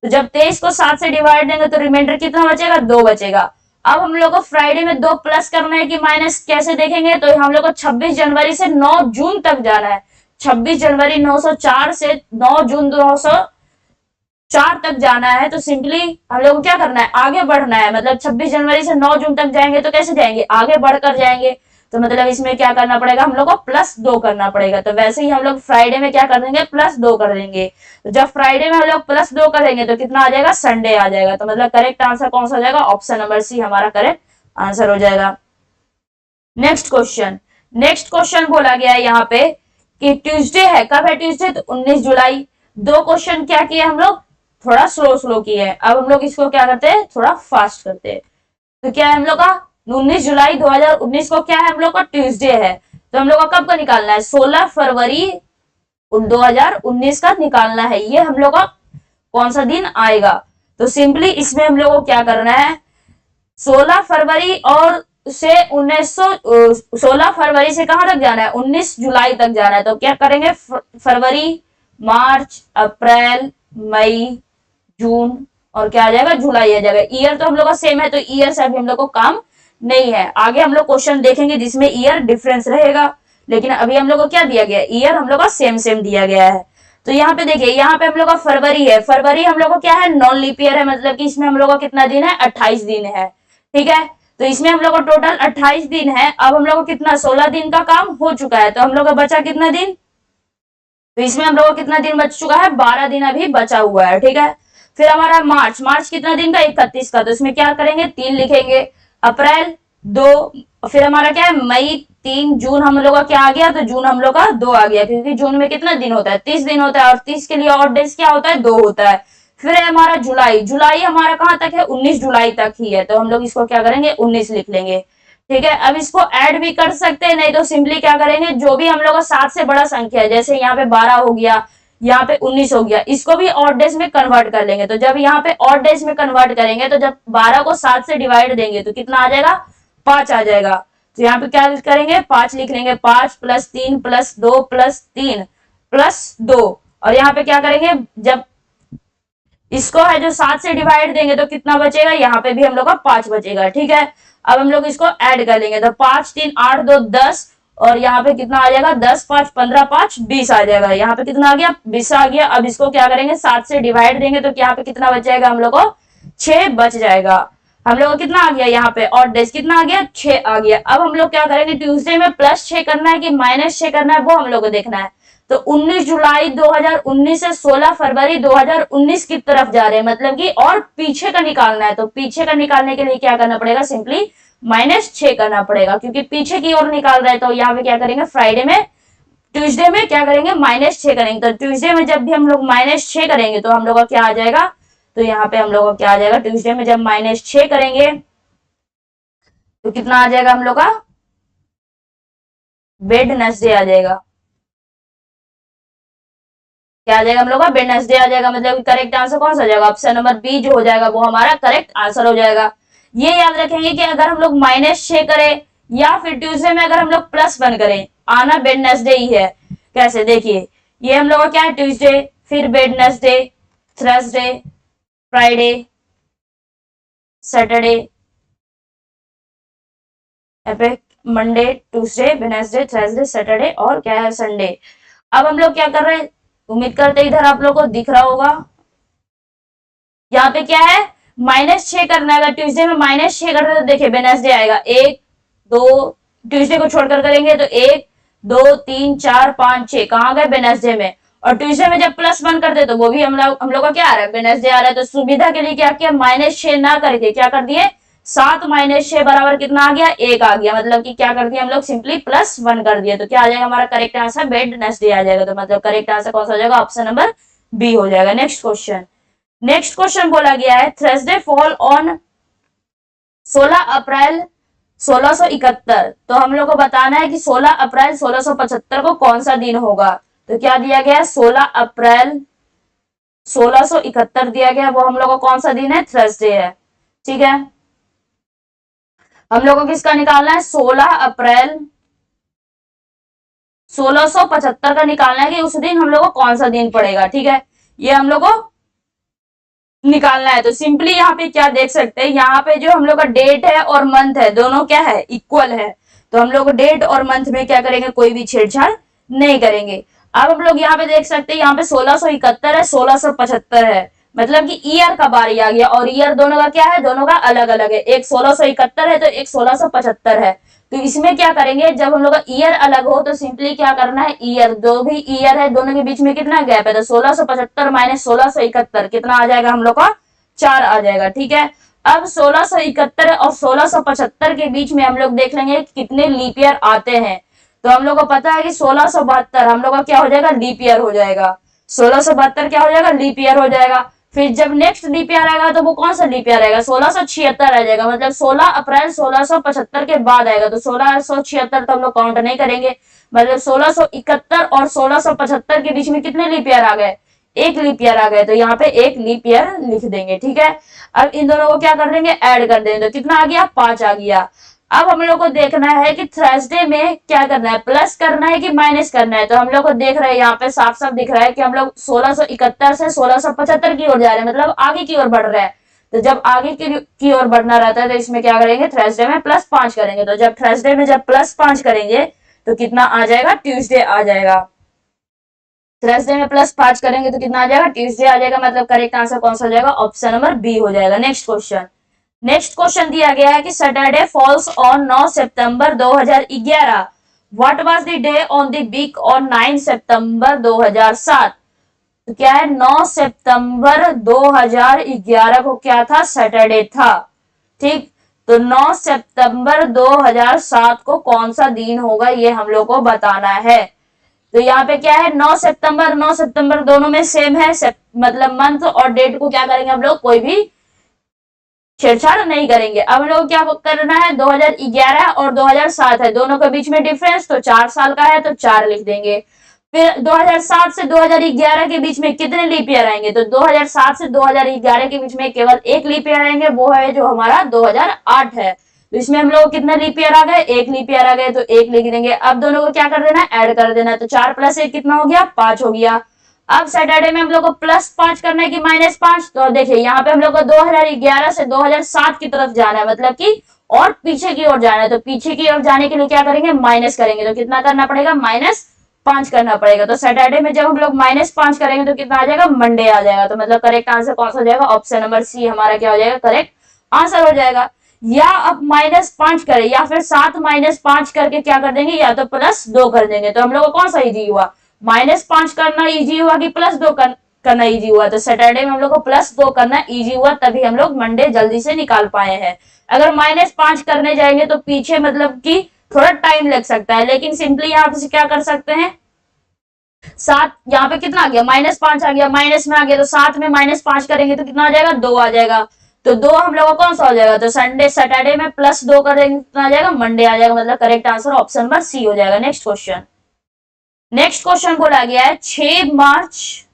Speaker 1: तो जब 23 को 7 से डिवाइड देंगे तो रिमाइंडर कितना बचेगा, 2 बचेगा। अब हम लोग को फ्राइडे में 2 प्लस करना है कि माइनस, कैसे देखेंगे, तो हम लोग को 26 जनवरी से 9 जून तक जाना है। 26 जनवरी 904 से 9 जून 904 तक जाना है। तो सिंपली हम लोग को क्या करना है, आगे बढ़ना है। मतलब 26 जनवरी से 9 जून तक जाएंगे तो कैसे जाएंगे, आगे बढ़कर जाएंगे। तो मतलब इसमें क्या करना पड़ेगा, हम लोग को +2 करना पड़ेगा। तो वैसे ही हम लोग फ्राइडे में क्या कर देंगे, +2 कर देंगे। तो जब फ्राइडे में हम लोग +2 करेंगे तो कितना आ जाएगा, संडे आ जाएगा। तो मतलब करेक्ट आंसर कौन सा हो जाएगा, ऑप्शन नंबर सी हमारा करेक्ट आंसर हो जाएगा। नेक्स्ट क्वेश्चन बोला गया है यहाँ पे कि ट्यूसडे है, कब है ट्यूसडे, तो 19 जुलाई। दो क्वेश्चन क्या किए हम लोग, थोड़ा स्लो किए हैं। अब हम लोग इसको क्या करते हैं, थोड़ा फास्ट करते हैं। तो क्या है हम लोग का 19 जुलाई 2019 को क्या है हम लोग का, ट्यूसडे है। तो हम लोग का कब का निकालना है, 16 फरवरी 2019 का निकालना है। ये हम लोग का कौन सा दिन आएगा। तो सिंपली इसमें हम लोग को क्या करना है, 16 फरवरी और से 16 फरवरी से कहां तक जाना है, 19 जुलाई तक जाना है। तो क्या करेंगे, फरवरी, मार्च, अप्रैल, मई, जून और क्या आ जाएगा, जुलाई आ जाएगा। ईयर तो हम लोग का सेम है, तो ईयर से अभी हम लोग को काम नहीं है। आगे हम लोग क्वेश्चन देखेंगे जिसमें ईयर डिफरेंस रहेगा, लेकिन अभी हम लोग को क्या दिया गया है, ईयर हम लोग का सेम दिया गया है। तो यहाँ पे देखिए, यहाँ पे हम लोग का फरवरी है। फरवरी हम लोग को क्या है, नॉन लीप ईयर है, मतलब कि इसमें हम लोग का कितना दिन है, 28 दिन है। ठीक है, तो इसमें हम लोग को टोटल 28 दिन है। अब हम लोग को कितना, 16 दिन का काम हो चुका है। तो हम लोग का बचा कितना दिन, तो इसमें हम लोग को कितना दिन बच चुका है, 12 दिन अभी बचा हुआ है। ठीक है, फिर हमारा मार्च कितना दिन का, 31 का। तो इसमें क्या करेंगे, 3 लिखेंगे। अप्रैल 2, फिर हमारा क्या है, मई 3, जून हम लोग का क्या आ गया, तो जून हम लोग का 2 आ गया, क्योंकि जून में कितना दिन होता है, 30 दिन होता है, और 30 के लिए और डेज क्या होता है, 2 होता है। फिर है हमारा जुलाई हमारा कहां तक है, 19 जुलाई तक ही है। तो हम लोग इसको क्या करेंगे, 19 लिख लेंगे। ठीक है, अब इसको ऐड भी कर सकते हैं, नहीं तो सिंपली क्या करेंगे, जो भी हम लोग का 7 से बड़ा संख्या है, जैसे यहाँ पे 12 हो गया, यहाँ पे 19 हो गया, इसको भी ऑड डेज में कन्वर्ट कर लेंगे। तो जब यहाँ पे ऑड डेज में कन्वर्ट करेंगे, तो जब 12 को 7 से डिवाइड देंगे तो कितना आ जाएगा, 5 आ जाएगा। तो यहाँ पे क्या करेंगे, 5 लिख लेंगे। 5 + 3 + 2 + 3 + 2, और यहाँ पे क्या करेंगे, जब इसको है जो 7 से डिवाइड देंगे तो कितना बचेगा, यहाँ पे भी हम लोग का 5 बचेगा। ठीक है, अब हम लोग इसको ऐड कर लेंगे। तो 5 3 8 2 10, और यहाँ पे कितना आ जाएगा, 10 5 15 5 20 आ जाएगा। यहाँ पे कितना आ गया, 20 आ गया। अब इसको क्या करेंगे, 7 से डिवाइड देंगे तो यहाँ पे कितना बच जाएगा, हम लोग को 6 बच जाएगा। हम लोग को कितना आ गया, यहाँ पे और डेज कितना आ गया, 6 आ गया। अब हम लोग क्या करेंगे, ट्यूसडे में +6 करना है कि -6 करना है, वो हम लोग को देखना है। तो 19 जुलाई 2019 से 16 फरवरी 2019 की तरफ जा रहे हैं, मतलब कि और पीछे का निकालना है। तो पीछे का निकालने के लिए क्या करना पड़ेगा, सिंपली -6 करना पड़ेगा, क्योंकि पीछे की ओर निकाल रहे हैं। तो यहाँ पे क्या करेंगे, फ्राइडे में, ट्यूसडे में क्या करेंगे, -6 करेंगे। तो ट्यूसडे में जब भी हम लोग -6 करेंगे तो हम लोग का क्या आ जाएगा, तो यहाँ पे हम लोग का क्या आ जाएगा, ट्यूसडे में जब -6 करेंगे तो कितना आ जाएगा, हम लोग का वेडनेसडे आ जाएगा। क्या आ जाएगा, हम लोग का वेडनेसडे आ जाएगा। मतलब करेक्ट आंसर कौन सा हो जाएगा, ऑप्शन नंबर बी जो हो जाएगा वो हमारा करेक्ट आंसर हो जाएगा। ये याद रखेंगे कि अगर हम लोग -6 करें या फिर ट्यूसडे में अगर हम लोग +1 करें, आना वेडनेसडे ही है। कैसे, देखिए ये हम लोग का क्या है, ट्यूसडे, फिर Wednesday, Thursday, Friday, Saturday, Monday, Tuesday, Wednesday, Thursday, Saturday और क्या है, संडे। अब हम लोग क्या कर रहे हैं, उम्मीद करते इधर आप लोग को दिख रहा होगा। यहाँ पे क्या है, -6 करना है। अगर ट्यूसडे में -6 करते तो देखिए वेडनेसडे आएगा, 1 2, ट्यूसडे को छोड़कर करेंगे तो 1 2 3 4 5 6, कहाँ गए, वेडनेसडे में। और ट्यूसडे में जब +1 करते तो वो भी हम लोग का क्या आ रहा है, वेडनेसडे आ रहा है। तो सुविधा के लिए क्या किया, -6 ना करके क्या कर दिए, 7 - 6 बराबर कितना आ गया, 1 आ गया। मतलब कि क्या कर दिया हम लोग, सिंपली +1 कर दिया। तो क्या आ जाएगा हमारा करेक्ट आंसर, वेडनेसडे आ जाएगा। तो मतलब करेक्ट आंसर कौन सा हो जाएगा, ऑप्शन नंबर बी हो जाएगा। नेक्स्ट क्वेश्चन बोला गया है, थर्सडे फॉल ऑन 16 अप्रैल 1671। तो हम लोग को बताना है कि 16 अप्रैल 1675 को कौन सा दिन होगा। तो क्या दिया गया है, 16 अप्रैल 1671 दिया गया, वो हम लोग को कौन सा दिन है, थर्सडे है। ठीक है, हम लोग को किसका निकालना है, 16 अप्रैल 1675 का निकालना है कि उस दिन हम लोग को कौन सा दिन पड़ेगा। ठीक है, ये हम लोग को निकालना है। तो सिंपली यहाँ पे क्या देख सकते हैं, यहाँ पे जो हम लोग का डेट है और मंथ है, दोनों क्या है, इक्वल है। तो हम लोग डेट और मंथ में क्या करेंगे, कोई भी छेड़छाड़ नहीं करेंगे। अब हम लोग यहाँ पे देख सकते हैं, यहाँ पे 1671 है, 1675 है, मतलब कि ईयर का बारी आ गया। और ईयर दोनों का क्या है, दोनों का अलग अलग है, एक 1671 है तो एक 1675 है। तो इसमें क्या करेंगे, जब हम लोग का ईयर अलग हो तो सिंपली क्या करना है, ईयर, जो भी ईयर है दोनों के बीच में कितना गैप है, तो 1675 माइनस 1671 कितना आ जाएगा हम लोग का, 4 आ जाएगा। ठीक है, अब 1671 और 1675 के बीच में हम लोग देख लेंगे कितने लीप ईयर आते हैं। तो हम लोग को पता है कि 1672 हम लोग का क्या हो जाएगा, लीप ईयर हो जाएगा। 1672 क्या हो जाएगा, लीप ईयर हो जाएगा। फिर जब नेक्स्ट लीप ईयर आएगा तो वो कौन सा लीप ईयर आएगा, 1676 आ जाएगा, मतलब 16 अप्रैल 1675 के बाद आएगा। तो 1676 तो हम लोग काउंट नहीं करेंगे, मतलब 1671 और 1675 के बीच में कितने लीप ईयर आ गए, एक लीप ईयर आ गए। तो यहाँ पे एक लीप ईयर लिख देंगे। ठीक है, अब इन दोनों को क्या कर देंगे, ऐड कर देंगे। तो कितना आ गया, 5 आ गया। अब हम लोग को देखना है कि थर्सडे में क्या करना है, प्लस करना है कि माइनस करना है। तो हम लोग को देख रहे हैं यहाँ पे साफ साफ दिख रहा है कि हम लोग 1671 से 1675 की ओर जा रहे हैं, मतलब आगे की ओर बढ़ रहे हैं। तो जब आगे की ओर बढ़ना रहता है तो इसमें क्या करेंगे, थर्सडे में +5 करेंगे। तो जब थर्सडे में जब +5 करेंगे तो कितना आ जाएगा, ट्यूसडे आ जाएगा। थर्सडे में +5 करेंगे तो कितना आ जाएगा, ट्यूसडे आ जाएगा। मतलब करेक्ट आंसर कौन सा हो जाएगा, ऑप्शन नंबर बी हो जाएगा। नेक्स्ट क्वेश्चन दिया गया है कि Saturday falls on 9 September 2011। What was the day on the week on 9 September 2007। तो क्या है, 9 सितंबर 2011 को क्या था, सैटरडे था। ठीक, तो 9 सितंबर 2007 को कौन सा दिन होगा ये हम लोग को बताना है। तो यहाँ पे क्या है, 9 सितंबर दोनों में सेम है, मतलब मंथ और डेट को क्या करेंगे हम लोग, कोई भी छेड़छाड़ नहीं करेंगे। अब हम लोग क्या करना है, 2011 और 2007 है, दोनों के बीच में डिफरेंस तो 4 साल का है, तो 4 लिख देंगे। फिर 2007 से 2011 के बीच में कितने लीप ईयर आएंगे, तो 2007 से 2011 के बीच में केवल एक लीप ईयर आएंगे, वो है जो हमारा 2008 है। तो इसमें हम लोग कितने लीप ईयर आ गए, एक लीप ईयर आ गए, तो एक लिख देंगे। अब दोनों को क्या कर देना है, ऐड कर देना है। तो 4 + 1 कितना हो गया, 5 हो गया। अब सैटरडे में हम लोग को +5 करना है कि -5। तो देखिए यहाँ पे हम लोग को 2011 से 2007 की तरफ जाना है, मतलब कि और पीछे की ओर जाना है। तो पीछे की ओर जाने के लिए क्या करेंगे, माइनस करेंगे। तो कितना करना पड़ेगा, -5 करना पड़ेगा। तो सैटरडे में जब हम लोग -5 करेंगे तो कितना आ जाएगा, मंडे आ जाएगा। तो मतलब करेक्ट आंसर कौन सा हो जाएगा, ऑप्शन नंबर सी हमारा क्या हो जाएगा, करेक्ट आंसर हो जाएगा। या अब -5 करें या फिर 7 -5 करके क्या कर देंगे, या तो +2 कर देंगे। तो हम लोग को कौन सा इजी हुआ, -5 करना इजी हुआ कि +2 करना इजी हुआ। तो सैटरडे में हम लोग को +2 करना इजी हुआ, तभी हम लोग मंडे जल्दी से निकाल पाए हैं। अगर -5 करने जाएंगे तो पीछे मतलब कि थोड़ा टाइम लग सकता है, लेकिन सिंपली यहाँ पे क्या कर सकते हैं, 7 यहाँ पे कितना आ गया, -5 आ गया, माइनस में आ गया, तो 7 में -5 करेंगे तो कितना आ जाएगा, 2 आ जाएगा। तो 2 हम लोग का कौन सा हो जाएगा, तो सैटरडे में +2 करेंगे कितना आ जाएगा, मंडे आ जाएगा। मतलब correct answer option number C हो जाएगा। नेक्स्ट क्वेश्चन बोला गया है 6 मार्च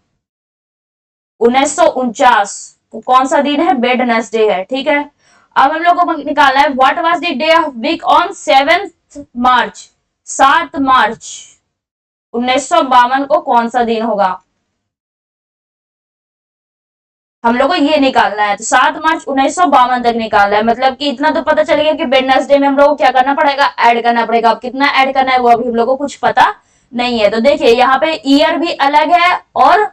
Speaker 1: 1949 को कौन सा दिन है, वेडनेसडे है। ठीक है, अब हम लोग को निकालना है what was the day of week on 7 March 7 March 1952 को कौन सा दिन होगा, हम लोग को ये निकालना है। तो 7 मार्च 1952 तक निकालना है। मतलब कि इतना तो पता चल गया कि वेडनेसडे में हम लोग को क्या करना पड़ेगा, ऐड करना पड़ेगा। अब कितना ऐड करना है वो अभी हम लोग को कुछ पता नहीं है। तो देखिए यहाँ पे ईयर भी अलग है और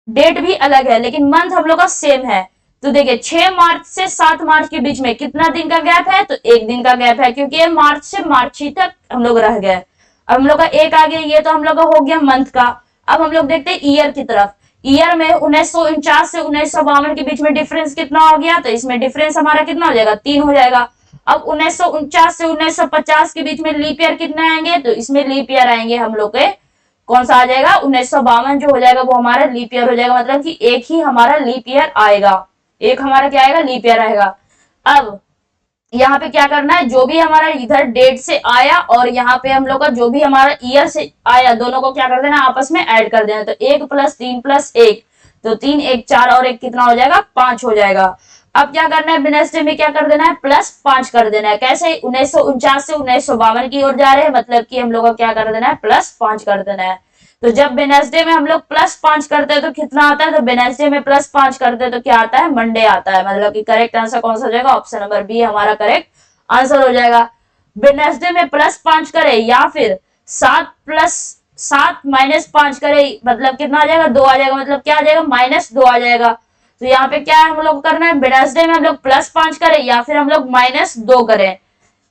Speaker 1: डेट भी अलग है, लेकिन मंथ हम लोग का सेम है। तो देखिए 6 मार्च से 7 मार्च के बीच में कितना दिन का गैप है, तो 1 दिन का गैप है, क्योंकि ये मार्च से मार्च ही तक हम लोग रह गए। अब हम लोग का एक आ गया, ये तो हम लोग का हो गया मंथ का। अब हम लोग देखते हैं ईयर की तरफ। ईयर में 1949 से 1952 के बीच में डिफरेंस कितना हो गया, तो इसमें डिफरेंस हमारा कितना हो जाएगा, 3 हो जाएगा। अब 1949 से 1950 के बीच में लीप ईयर कितने आएंगे, तो इसमें लीप ईयर आएंगे हम लोग के कौन सा आ जाएगा, 1952 जो हो जाएगा वो हमारा लीप ईयर हो जाएगा। मतलब कि एक ही हमारा लीप ईयर आएगा, एक हमारा क्या आएगा, लीप ईयर आएगा। अब यहाँ पे क्या करना है, जो भी हमारा इधर डेट से आया और यहाँ पे हम लोग का जो भी हमारा ईयर से आया, दोनों को क्या कर देना, आपस में ऐड कर देना। तो 1 + 3 + 1, तो 3 1 4 और 1 कितना हो जाएगा, 5 हो जाएगा। अब क्या करना है, वेडनेसडे में क्या कर देना है, +5 कर देना है। कैसे, 1949 से 1952 की ओर जा रहे हैं, मतलब कि हम लोग को क्या कर देना है, +5 कर देना है। तो जब वेडनेसडे में हम लोग +5 करते हैं तो कितना आता है, तो वेडनेसडे में +5 करते हैं तो क्या आता है, मंडे आता है। मतलब कि करेक्ट आंसर कौन सा हो जाएगा, ऑप्शन नंबर बी हमारा करेक्ट आंसर हो जाएगा। वेडनेसडे में +5 करे या फिर 7 - 5 करे, मतलब कितना आ जाएगा, 2 आ जाएगा। मतलब क्या आ जाएगा, -2 आ जाएगा। तो यहाँ पे क्या हम लोग करना है, वेडनेसडे में हम लोग +5 करें या फिर हम लोग -2 करें।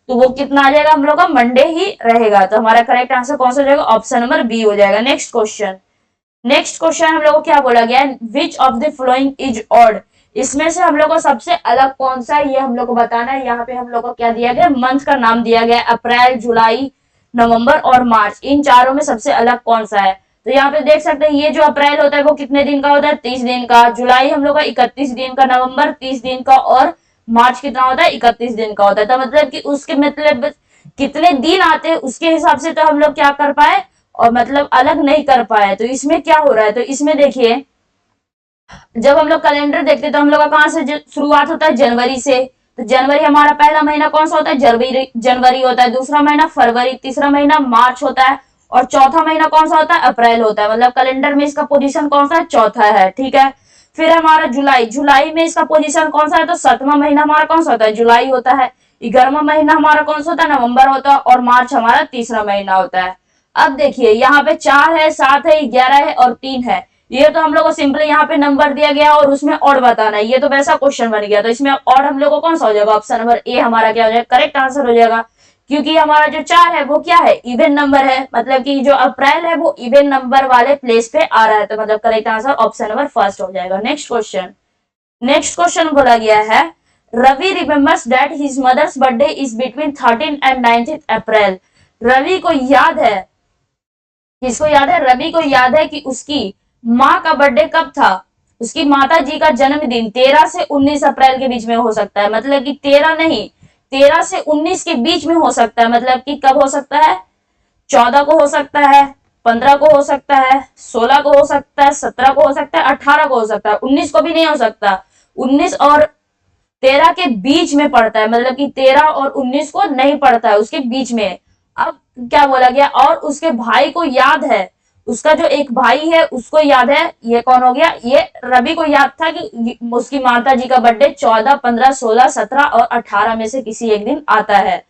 Speaker 1: तो वो कितना आ जाएगा हम लोग का, मंडे ही रहेगा। तो हमारा करेक्ट आंसर कौन सा हो जाएगा, ऑप्शन नंबर बी हो जाएगा। नेक्स्ट क्वेश्चन हम लोग को क्या बोला गया है, which of the following is odd. इसमें से हम लोग को सबसे अलग कौन सा है ये हम लोग को बताना है। यहाँ पे हम लोग को क्या दिया गया, मंथ का नाम दिया गया, अप्रैल, जुलाई, नवंबर और मार्च, इन चारों में सबसे अलग कौन सा है। तो यहाँ पे देख सकते हैं ये जो अप्रैल होता है वो कितने दिन का होता है, 30 दिन का, जुलाई हम लोग का 31 दिन का, नवंबर 30 दिन का और मार्च कितना होता है, 31 दिन का होता है। तो मतलब कि उसके मतलब कितने दिन आते हैं उसके हिसाब से तो हम लोग क्या कर पाए, और मतलब अलग नहीं कर पाए। तो इसमें क्या हो रहा है, तो इसमें देखिए जब हम लोग कैलेंडर देखते हैं तो हम लोग का कहां से शुरुआत होता है, जनवरी से। तो जनवरी हमारा पहला महीना कौन सा होता है, जनवरी होता है, दूसरा महीना फरवरी, तीसरा महीना मार्च होता है और चौथा महीना कौन सा होता है, अप्रैल होता है। मतलब कैलेंडर में इसका पोजीशन कौन सा है, चौथा है, ठीक है। फिर हमारा जुलाई में इसका पोजीशन कौन सा है, तो 7वां महीना हमारा कौन सा होता है, जुलाई होता है। 11वां महीना हमारा कौन सा होता है, नवंबर होता है और मार्च हमारा तीसरा महीना होता है। अब देखिए यहाँ पे 4 है, 7 है, 11 है और 3 है। ये तो हम लोग को सिंपली यहाँ पे नंबर दिया गया और उसमें और बताना है, ये तो वैसा क्वेश्चन बन गया। तो इसमें और हम लोग को कौन सा हो जाएगा, ऑप्शन नंबर ए हमारा क्या हो जाएगा, करेक्ट आंसर हो जाएगा। क्योंकि हमारा जो 4 है वो क्या है, इवन नंबर है, मतलब कि जो अप्रैल है वो इवन नंबर वाले प्लेस पे आ रहा है। तो मतलब correct answer option number first हो जाएगा। नेक्स्ट क्वेश्चन बोला गया है, Ravi remembers that his mother's birthday is between 13 and 19 April. रवि को याद है, किसको याद है, रवि को याद है कि उसकी माँ का बर्थडे कब था। उसकी माता जी का जन्मदिन 13 से 19 अप्रैल के बीच में हो सकता है। मतलब कि 13 नहीं, 13 से 19 के बीच में हो सकता है। मतलब कि कब हो सकता है, 14 को हो सकता है, 15 को हो सकता है, 16 को हो सकता है, 17 को हो सकता है, 18 को हो सकता है, 19 को भी नहीं हो सकता। 19 और 13 के बीच में पड़ता है, मतलब कि 13 और 19 को नहीं पड़ता है, उसके बीच में। अब क्या बोला गया, और उसके भाई को याद है, उसका जो एक भाई है उसको याद है, ये कौन हो गया, ये रवि को याद था कि उसकी माता जी का बर्थडे 14, 15, 16, 17 और 18 में से किसी एक दिन आता है।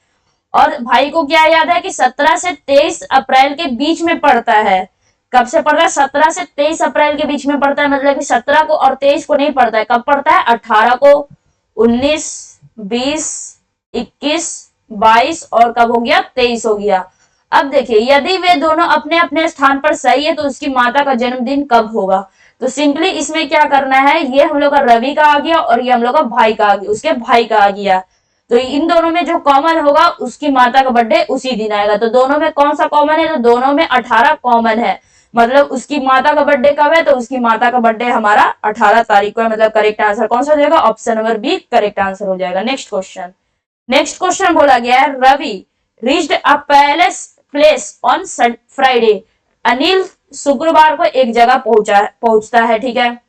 Speaker 1: और भाई को क्या याद है कि 17 से 23 अप्रैल के बीच में पड़ता है। कब से पड़ता है, 17 से 23 अप्रैल के बीच में पड़ता है। मतलब कि 17 को और 23 को नहीं पड़ता है, कब पड़ता है, 18 को, 19, 20, 21, 22 और कब हो गया, 23 हो गया। अब देखिए यदि वे दोनों अपने अपने स्थान पर सही है तो उसकी माता का जन्मदिन कब होगा। तो सिंपली इसमें क्या करना है, ये हम लोग का रवि का आ गया और ये हम लोग का भाई का आ गया, उसके भाई का आ गया। तो इन दोनों में जो कॉमन होगा उसकी माता का बर्थडे उसी दिन आएगा। तो दोनों में कौन सा कॉमन है, तो दोनों में 18 कॉमन है। मतलब उसकी माता का बर्थडे कब है, तो उसकी माता का बर्थडे हमारा 18 तारीख को है। मतलब करेक्ट आंसर कौन सा हो जाएगा, option number B correct answer हो जाएगा। नेक्स्ट क्वेश्चन बोला गया है, Ravi reached a place on Friday. Anil शुक्रवार को एक जगह पहुंचता है, ठीक है,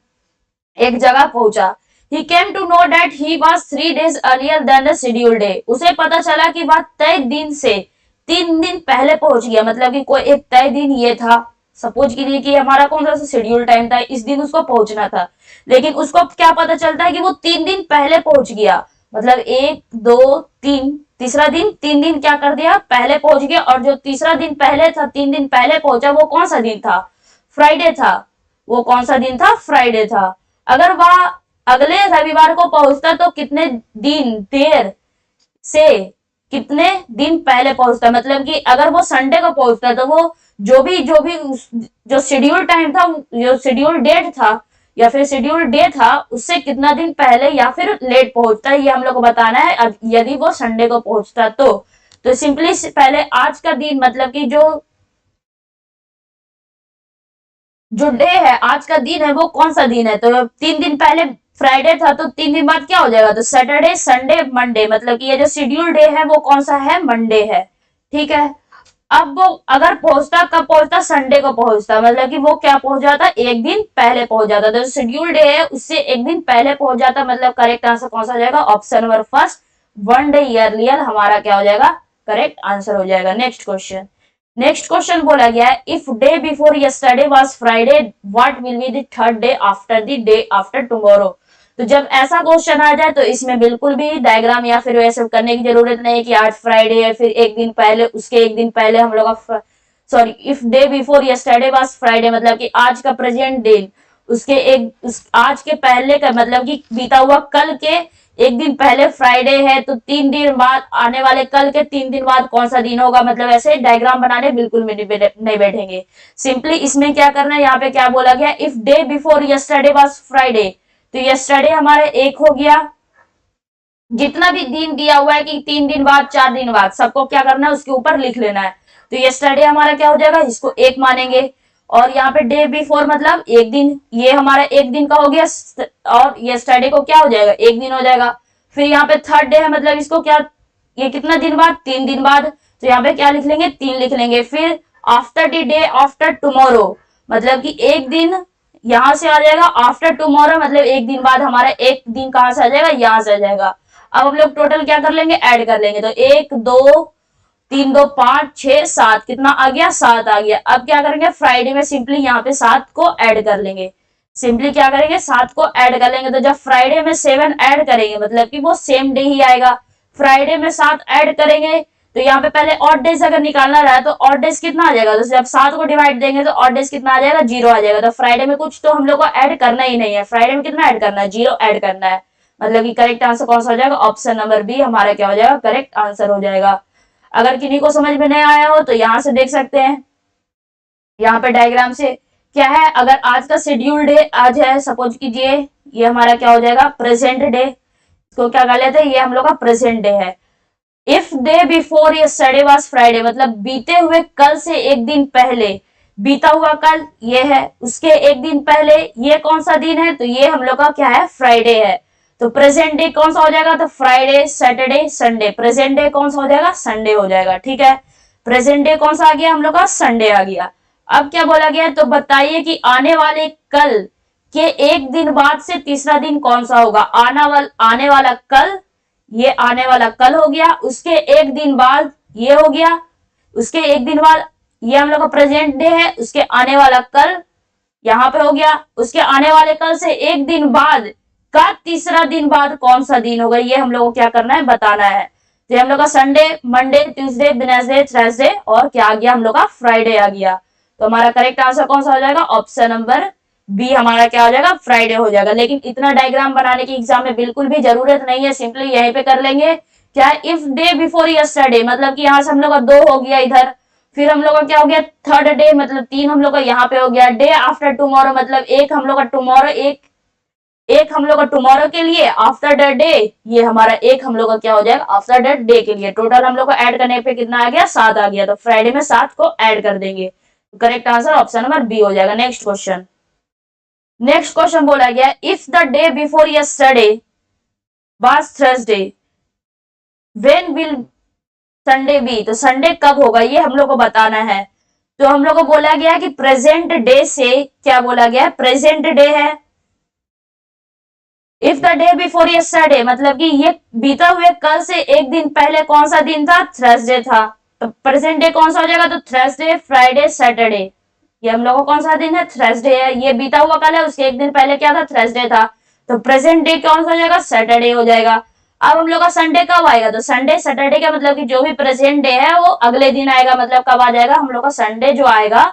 Speaker 1: एक जगह पहुंचा। He came to know that he was 3 days earlier than the scheduled day. उसे पता चला कि वह तय दिन से 3 दिन पहले पहुंच गया। मतलब कि कोई एक तय दिन ये था, सपोज कीजिए कि हमारा कौन सा शेड्यूल टाइम था, इस दिन उसको पहुंचना था, लेकिन उसको क्या पता चलता है कि वो 3 दिन पहले पहुंच गया। मतलब 1, 2, 3, तीसरा दिन 3 दिन क्या कर दिया, पहले पहुंच गया। और जो तीसरा दिन पहले था, 3 दिन पहले पहुंचा, वो कौन सा दिन था, फ्राइडे था। वो कौन सा दिन था, फ्राइडे था। अगर वह अगले रविवार को पहुंचता तो कितने दिन देर से कितने दिन पहले पहुंचता। मतलब कि अगर वो संडे को पहुंचता तो वो जो भी जो शेड्यूल टाइम था, जो शेड्यूल डेट था या फिर शेड्यूल डे था, उससे कितना दिन पहले या फिर लेट पहुंचता है, ये हम लोग को बताना है। यदि वो संडे को पहुंचता तो सिंपली पहले आज का दिन, मतलब कि जो डे है, आज का दिन है, वो कौन सा दिन है। तो 3 दिन पहले फ्राइडे था, तो 3 दिन बाद क्या हो जाएगा, तो सैटरडे, संडे, मंडे। मतलब कि ये जो शेड्यूल डे है वो कौन सा है, मंडे है, ठीक है। अब वो अगर पहुंचता, कब पहुंचता, संडे को पहुंचता। मतलब कि वो क्या पहुंच जाता, एक दिन पहले पहुंच जाता। तो शेड्यूल डे है उससे एक दिन पहले पहुंच जाता। मतलब करेक्ट आंसर कौन सा हो जाएगा, option number first, 1 day earlier हमारा क्या हो जाएगा, करेक्ट आंसर हो जाएगा। नेक्स्ट क्वेश्चन बोला गया है, if day before yesterday was Friday what will be the third day after the day after tomorrow. तो जब ऐसा क्वेश्चन आ जाए तो इसमें बिल्कुल भी डायग्राम या फिर वैसे करने की जरूरत नहीं है कि आज फ्राइडे है, फिर एक दिन पहले, उसके एक दिन पहले हम लोग sorry, if day before yesterday was Friday, मतलब कि आज का प्रेजेंट डे, उसके आज के पहले का मतलब कि बीता हुआ कल के एक दिन पहले फ्राइडे है, तो 3 दिन बाद आने वाले कल के 3 दिन बाद कौन सा दिन होगा, मतलब ऐसे डायग्राम बनाने बिल्कुल भी नहीं बैठेंगे। सिंपली इसमें क्या करना है, यहाँ पे क्या बोला गया, if day before yesterday was Friday, तो यस्टरडे हमारा एक हो गया, जितना भी दिन दिया हुआ है कि 3 दिन बाद 4 दिन बाद सबको क्या करना है, उसके ऊपर लिख लेना है। तो यस्टरडे हमारा क्या हो जाएगा, इसको एक मानेंगे, और यहाँ पे डे बिफोर मतलब एक दिन, ये हमारा एक दिन का हो गया, और यस्टरडे को क्या हो जाएगा, एक दिन हो जाएगा। फिर यहाँ पे थर्ड डे है, मतलब इसको क्या, ये कितना दिन बाद, 3 दिन बाद, तो यहाँ पे क्या लिख लेंगे, 3 लिख लेंगे। फिर after the day after tomorrow, मतलब कि एक दिन यहां से आ जाएगा, आफ्टर टुमारो मतलब एक दिन बाद हमारा एक दिन कहां से आ जाएगा, यहां से आ जाएगा। अब हम लोग टोटल क्या कर लेंगे, ऐड कर लेंगे, तो 1 2 3 2 5 6 7, कितना आ गया, 7 आ गया। अब क्या करेंगे, फ्राइडे में सिंपली यहाँ पे 7 को ऐड कर लेंगे, सिंपली क्या करेंगे, 7 को ऐड कर लेंगे। तो जब फ्राइडे में 7 ऐड करेंगे मतलब कि वो सेम डे ही आएगा। फ्राइडे में 7 ऐड करेंगे, तो यहाँ पे पहले ऑड डेज अगर निकालना रहा तो ऑड डेज कितना आ जाएगा, तो जब 7 को डिवाइड देंगे तो ऑड डेज कितना आ जाएगा, 0 आ जाएगा। तो फ्राइडे में कुछ तो हम लोग को ऐड करना ही नहीं है, फ्राइडे में कितना ऐड करना है, 0 ऐड करना है। मतलब कि करेक्ट आंसर कौन सा हो जाएगा, ऑप्शन नंबर बी हमारा क्या हो जाएगा, करेक्ट आंसर हो जाएगा। अगर किन्हीं को समझ में नहीं आया हो तो यहाँ से देख सकते हैं, यहाँ पे डायग्राम से क्या है, अगर आज का शेड्यूल डे आज है, सपोज कीजिए ये हमारा क्या हो जाएगा, प्रेजेंट डे, इसको क्या कर लेते हैं, ये हम लोग का प्रेजेंट डे है। If day before yesterday was Friday, मतलब बीते हुए कल से एक दिन पहले, बीता हुआ कल ये है, उसके एक दिन पहले ये कौन सा दिन है, तो ये हम लोग का क्या है, फ्राइडे है। तो प्रेजेंट डे कौन सा हो जाएगा, तो Friday Saturday Sunday, present day कौन सा हो जाएगा, संडे हो जाएगा। ठीक है, प्रेजेंट डे कौन सा आ गया हम लोग का, संडे आ गया। अब क्या बोला गया है, तो बताइए कि आने वाले कल के एक दिन बाद से तीसरा दिन कौन सा होगा। आने वाला कल, ये आने वाला कल हो गया, उसके एक दिन बाद ये हो गया, उसके एक दिन बाद ये हम लोग का प्रेजेंट डे है, उसके आने वाला कल यहाँ पे हो गया, उसके आने वाले कल से एक दिन बाद का तीसरा दिन बाद कौन सा दिन होगा, ये हम लोग को क्या करना है, बताना है। तो हम लोग का Sunday, Monday, Tuesday, Wednesday, Thursday और क्या आ गया हम लोग का, फ्राइडे आ गया। तो हमारा करेक्ट आंसर कौन सा हो जाएगा, ऑप्शन नंबर बी हमारा क्या हो जाएगा, फ्राइडे हो जाएगा। लेकिन इतना डायग्राम बनाने की एग्जाम में बिल्कुल भी जरूरत नहीं है, सिंपली यहीं पे कर लेंगे। क्या, इफ डे बिफोर यस्टरडे, मतलब कि यहाँ से हम लोग का 2 हो गया इधर, फिर हम लोग का क्या हो गया, थर्ड डे मतलब 3 हम लोग का यहाँ पे हो गया, डे आफ्टर टुमारो मतलब एक हम लोग का टुमारो, एक हम लोग का टुमारो के लिए, आफ्टर द डे ये हमारा एक हम लोग का क्या हो जाएगा, आफ्टर द डे के लिए। टोटल हम लोग को ऐड करने पे कितना आ गया, 7 आ गया। तो फ्राइडे में 7 को ऐड कर देंगे, correct answer option number B हो जाएगा। नेक्स्ट क्वेश्चन, नेक्स्ट क्वेश्चन बोला गया, if the day before yesterday was Thursday when will Sunday be, तो संडे कब होगा ये हम लोग को बताना है। तो हम लोग को बोला गया कि प्रेजेंट डे से क्या बोला गया, प्रेजेंट डे है, if the day before yesterday मतलब कि ये बीता हुए कल से एक दिन पहले कौन सा दिन था, थर्सडे था। तो प्रेजेंट डे कौन सा हो जाएगा, तो थर्सडे, फ्राइडे, सैटरडे, ये हम लोग को कौन सा दिन है, थर्सडे है। ये बीता हुआ कल है, उसके एक दिन पहले क्या था, थर्सडे था। तो प्रेजेंट डे कौन सा हो जाएगा, सैटरडे हो जाएगा। अब हम लोग का संडे कब आएगा, तो संडे सैटरडे का मतलब कि जो भी प्रेजेंट डे है वो अगले दिन आएगा, मतलब कब आ जाएगा हम लोग का संडे जो आएगा,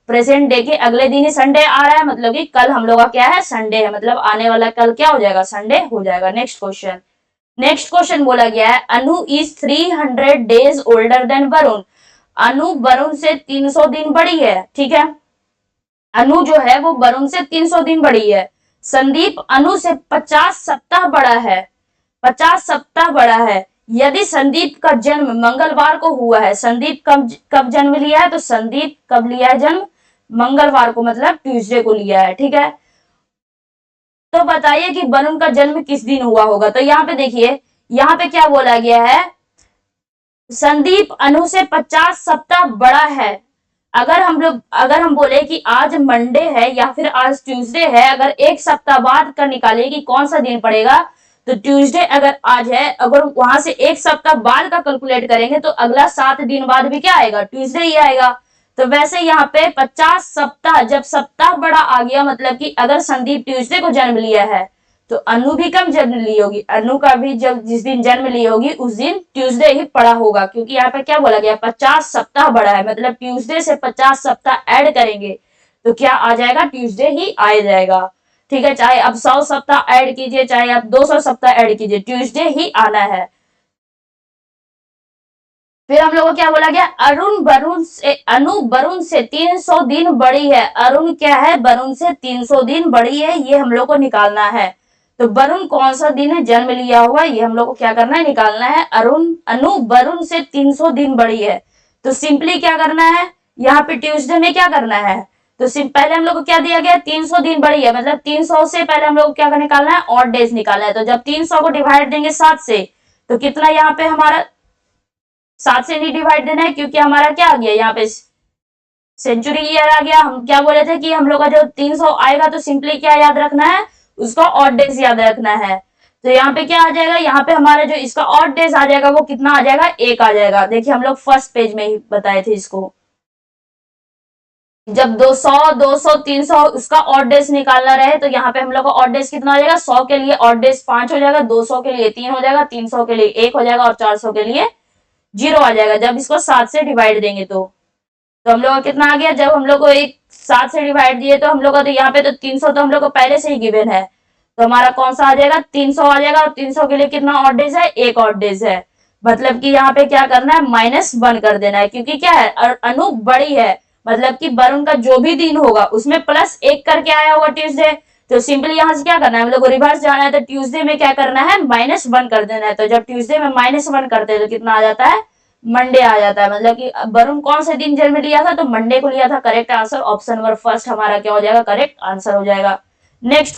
Speaker 1: प्रेजेंट डे के अगले दिन ही संडे आ रहा है, मतलब कि कल हम लोग का क्या है, संडे है, मतलब आने वाला कल क्या हो जाएगा, संडे हो जाएगा। नेक्स्ट क्वेश्चन, नेक्स्ट क्वेश्चन बोला गया है, Anu is 300 days older than Varun, Anu Varun से 300 दिन बड़ी है। ठीक है, अनु जो है वो वरुण से 300 दिन बड़ी है। संदीप अनु से 50 सप्ताह बड़ा है, 50 सप्ताह बड़ा है। यदि संदीप का जन्म मंगलवार को हुआ है, संदीप कब जन्म लिया है, तो संदीप कब लिया है जन्म, मंगलवार को, मतलब ट्यूसडे को लिया है। ठीक है, तो बताइए कि वरुण का जन्म किस दिन हुआ होगा। तो यहाँ पे देखिए, यहाँ पे क्या बोला गया है, संदीप अनु से 50 सप्ताह बड़ा है। अगर हम बोले कि आज मंडे है या फिर आज ट्यूसडे है, अगर एक सप्ताह बाद का निकालिए कि कौन सा दिन पड़ेगा, तो ट्यूसडे अगर आज है, अगर वहां से एक सप्ताह बाद का कैलकुलेट करेंगे तो अगला 7 दिन बाद भी क्या आएगा, ट्यूसडे ही आएगा। तो वैसे यहाँ पे 50 सप्ताह, जब सप्ताह बड़ा आ गया मतलब कि अगर संदीप ट्यूसडे को जन्म लिया है तो अनु भी कब जन्म ली होगी, अनु का भी जब जिस दिन जन्म ली होगी उस दिन ट्यूसडे ही पड़ा होगा, क्योंकि यहाँ पे क्या बोला गया, 50 सप्ताह बड़ा है, मतलब ट्यूसडे से 50 सप्ताह ऐड करेंगे तो क्या आ जाएगा, ट्यूसडे ही आ जाएगा। ठीक है, चाहे आप 100 सप्ताह ऐड कीजिए, चाहे आप 200 सप्ताह ऐड कीजिए, ट्यूसडे ही आना है। फिर हम लोग को क्या बोला गया, अनु वरुण से 300 दिन बड़ी है। अरुण क्या है, वरुण से 300 दिन बड़ी है, ये हम लोग को निकालना है। तो वरुण कौन सा दिन है जन्म लिया हुआ, ये हम लोग को क्या करना है, निकालना है। अनु वरुण से 300 दिन बड़ी है। तो सिंपली क्या करना है, यहाँ पे ट्यूसडे में क्या करना है, तो पहले हम लोग को क्या दिया गया, 300 दिन बड़ी है, मतलब 300 से पहले हम लोग को क्या निकालना है, ऑड डेज निकालना है। तो जब 300 को डिवाइड देंगे 7 से, तो कितना यहाँ पे हमारा 7 से नहीं डिवाइड देना है, क्योंकि हमारा क्या आ गया यहाँ पे सेंचुरी ईयर आ गया। हम क्या बोले थे कि हम लोग का जो 300 आएगा तो सिंपली क्या याद रखना है, उसका ऑड डेज याद रखना है। तो यहाँ पे क्या आ जाएगा, यहाँ पे हमारा जो इसका ऑड डेज आ जाएगा वो कितना आ जाएगा, 1 आ जाएगा। देखिए हम लोग फर्स्ट पेज में ही बताए थे इसको, जब 200 200 300 उसका ऑड डेज निकालना रहे, तो यहाँ पे हम लोग का ऑड डेज कितना हो जाएगा, 100 के लिए ऑड डेज 5 हो जाएगा, 200 के लिए 3 हो जाएगा, 300 के लिए 1 हो जाएगा और 400 के लिए 0 आ जाएगा जब इसको 7 से डिवाइड देंगे। तो हम लोग का कितना आ गया, जब हम लोग को एक 7 से डिवाइड दिए तो हम लोग का, तो यहाँ पे तो 300 तो हम लोग को पहले से ही गिवन है, तो हमारा कौन सा आ जाएगा, 300 आ जाएगा। और 300 के लिए कितना ऑड डेज है, 1 ऑड डेज है। मतलब कि यहाँ पे क्या करना है, -1 कर देना है, क्योंकि क्या है, अनु बड़ी है, मतलब कि वरुण का जो भी दिन होगा उसमें +1 करके आया होगा ट्यूसडे। तो सिंपली यहाँ से क्या करना है, हम लोग को रिवर्स जाना है, तो ट्यूसडे में क्या करना है, -1 कर देना है। तो जब ट्यूसडे में -1 करते हैं तो कितना आ जाता है, मंडे आ जाता है। मतलब कि वरुण कौन से दिन जन्म लिया था, तो मंडे को लिया था। Correct answer option number first हमारा क्या हो जाएगा, करेक्ट आंसर हो जाएगा। नेक्स्ट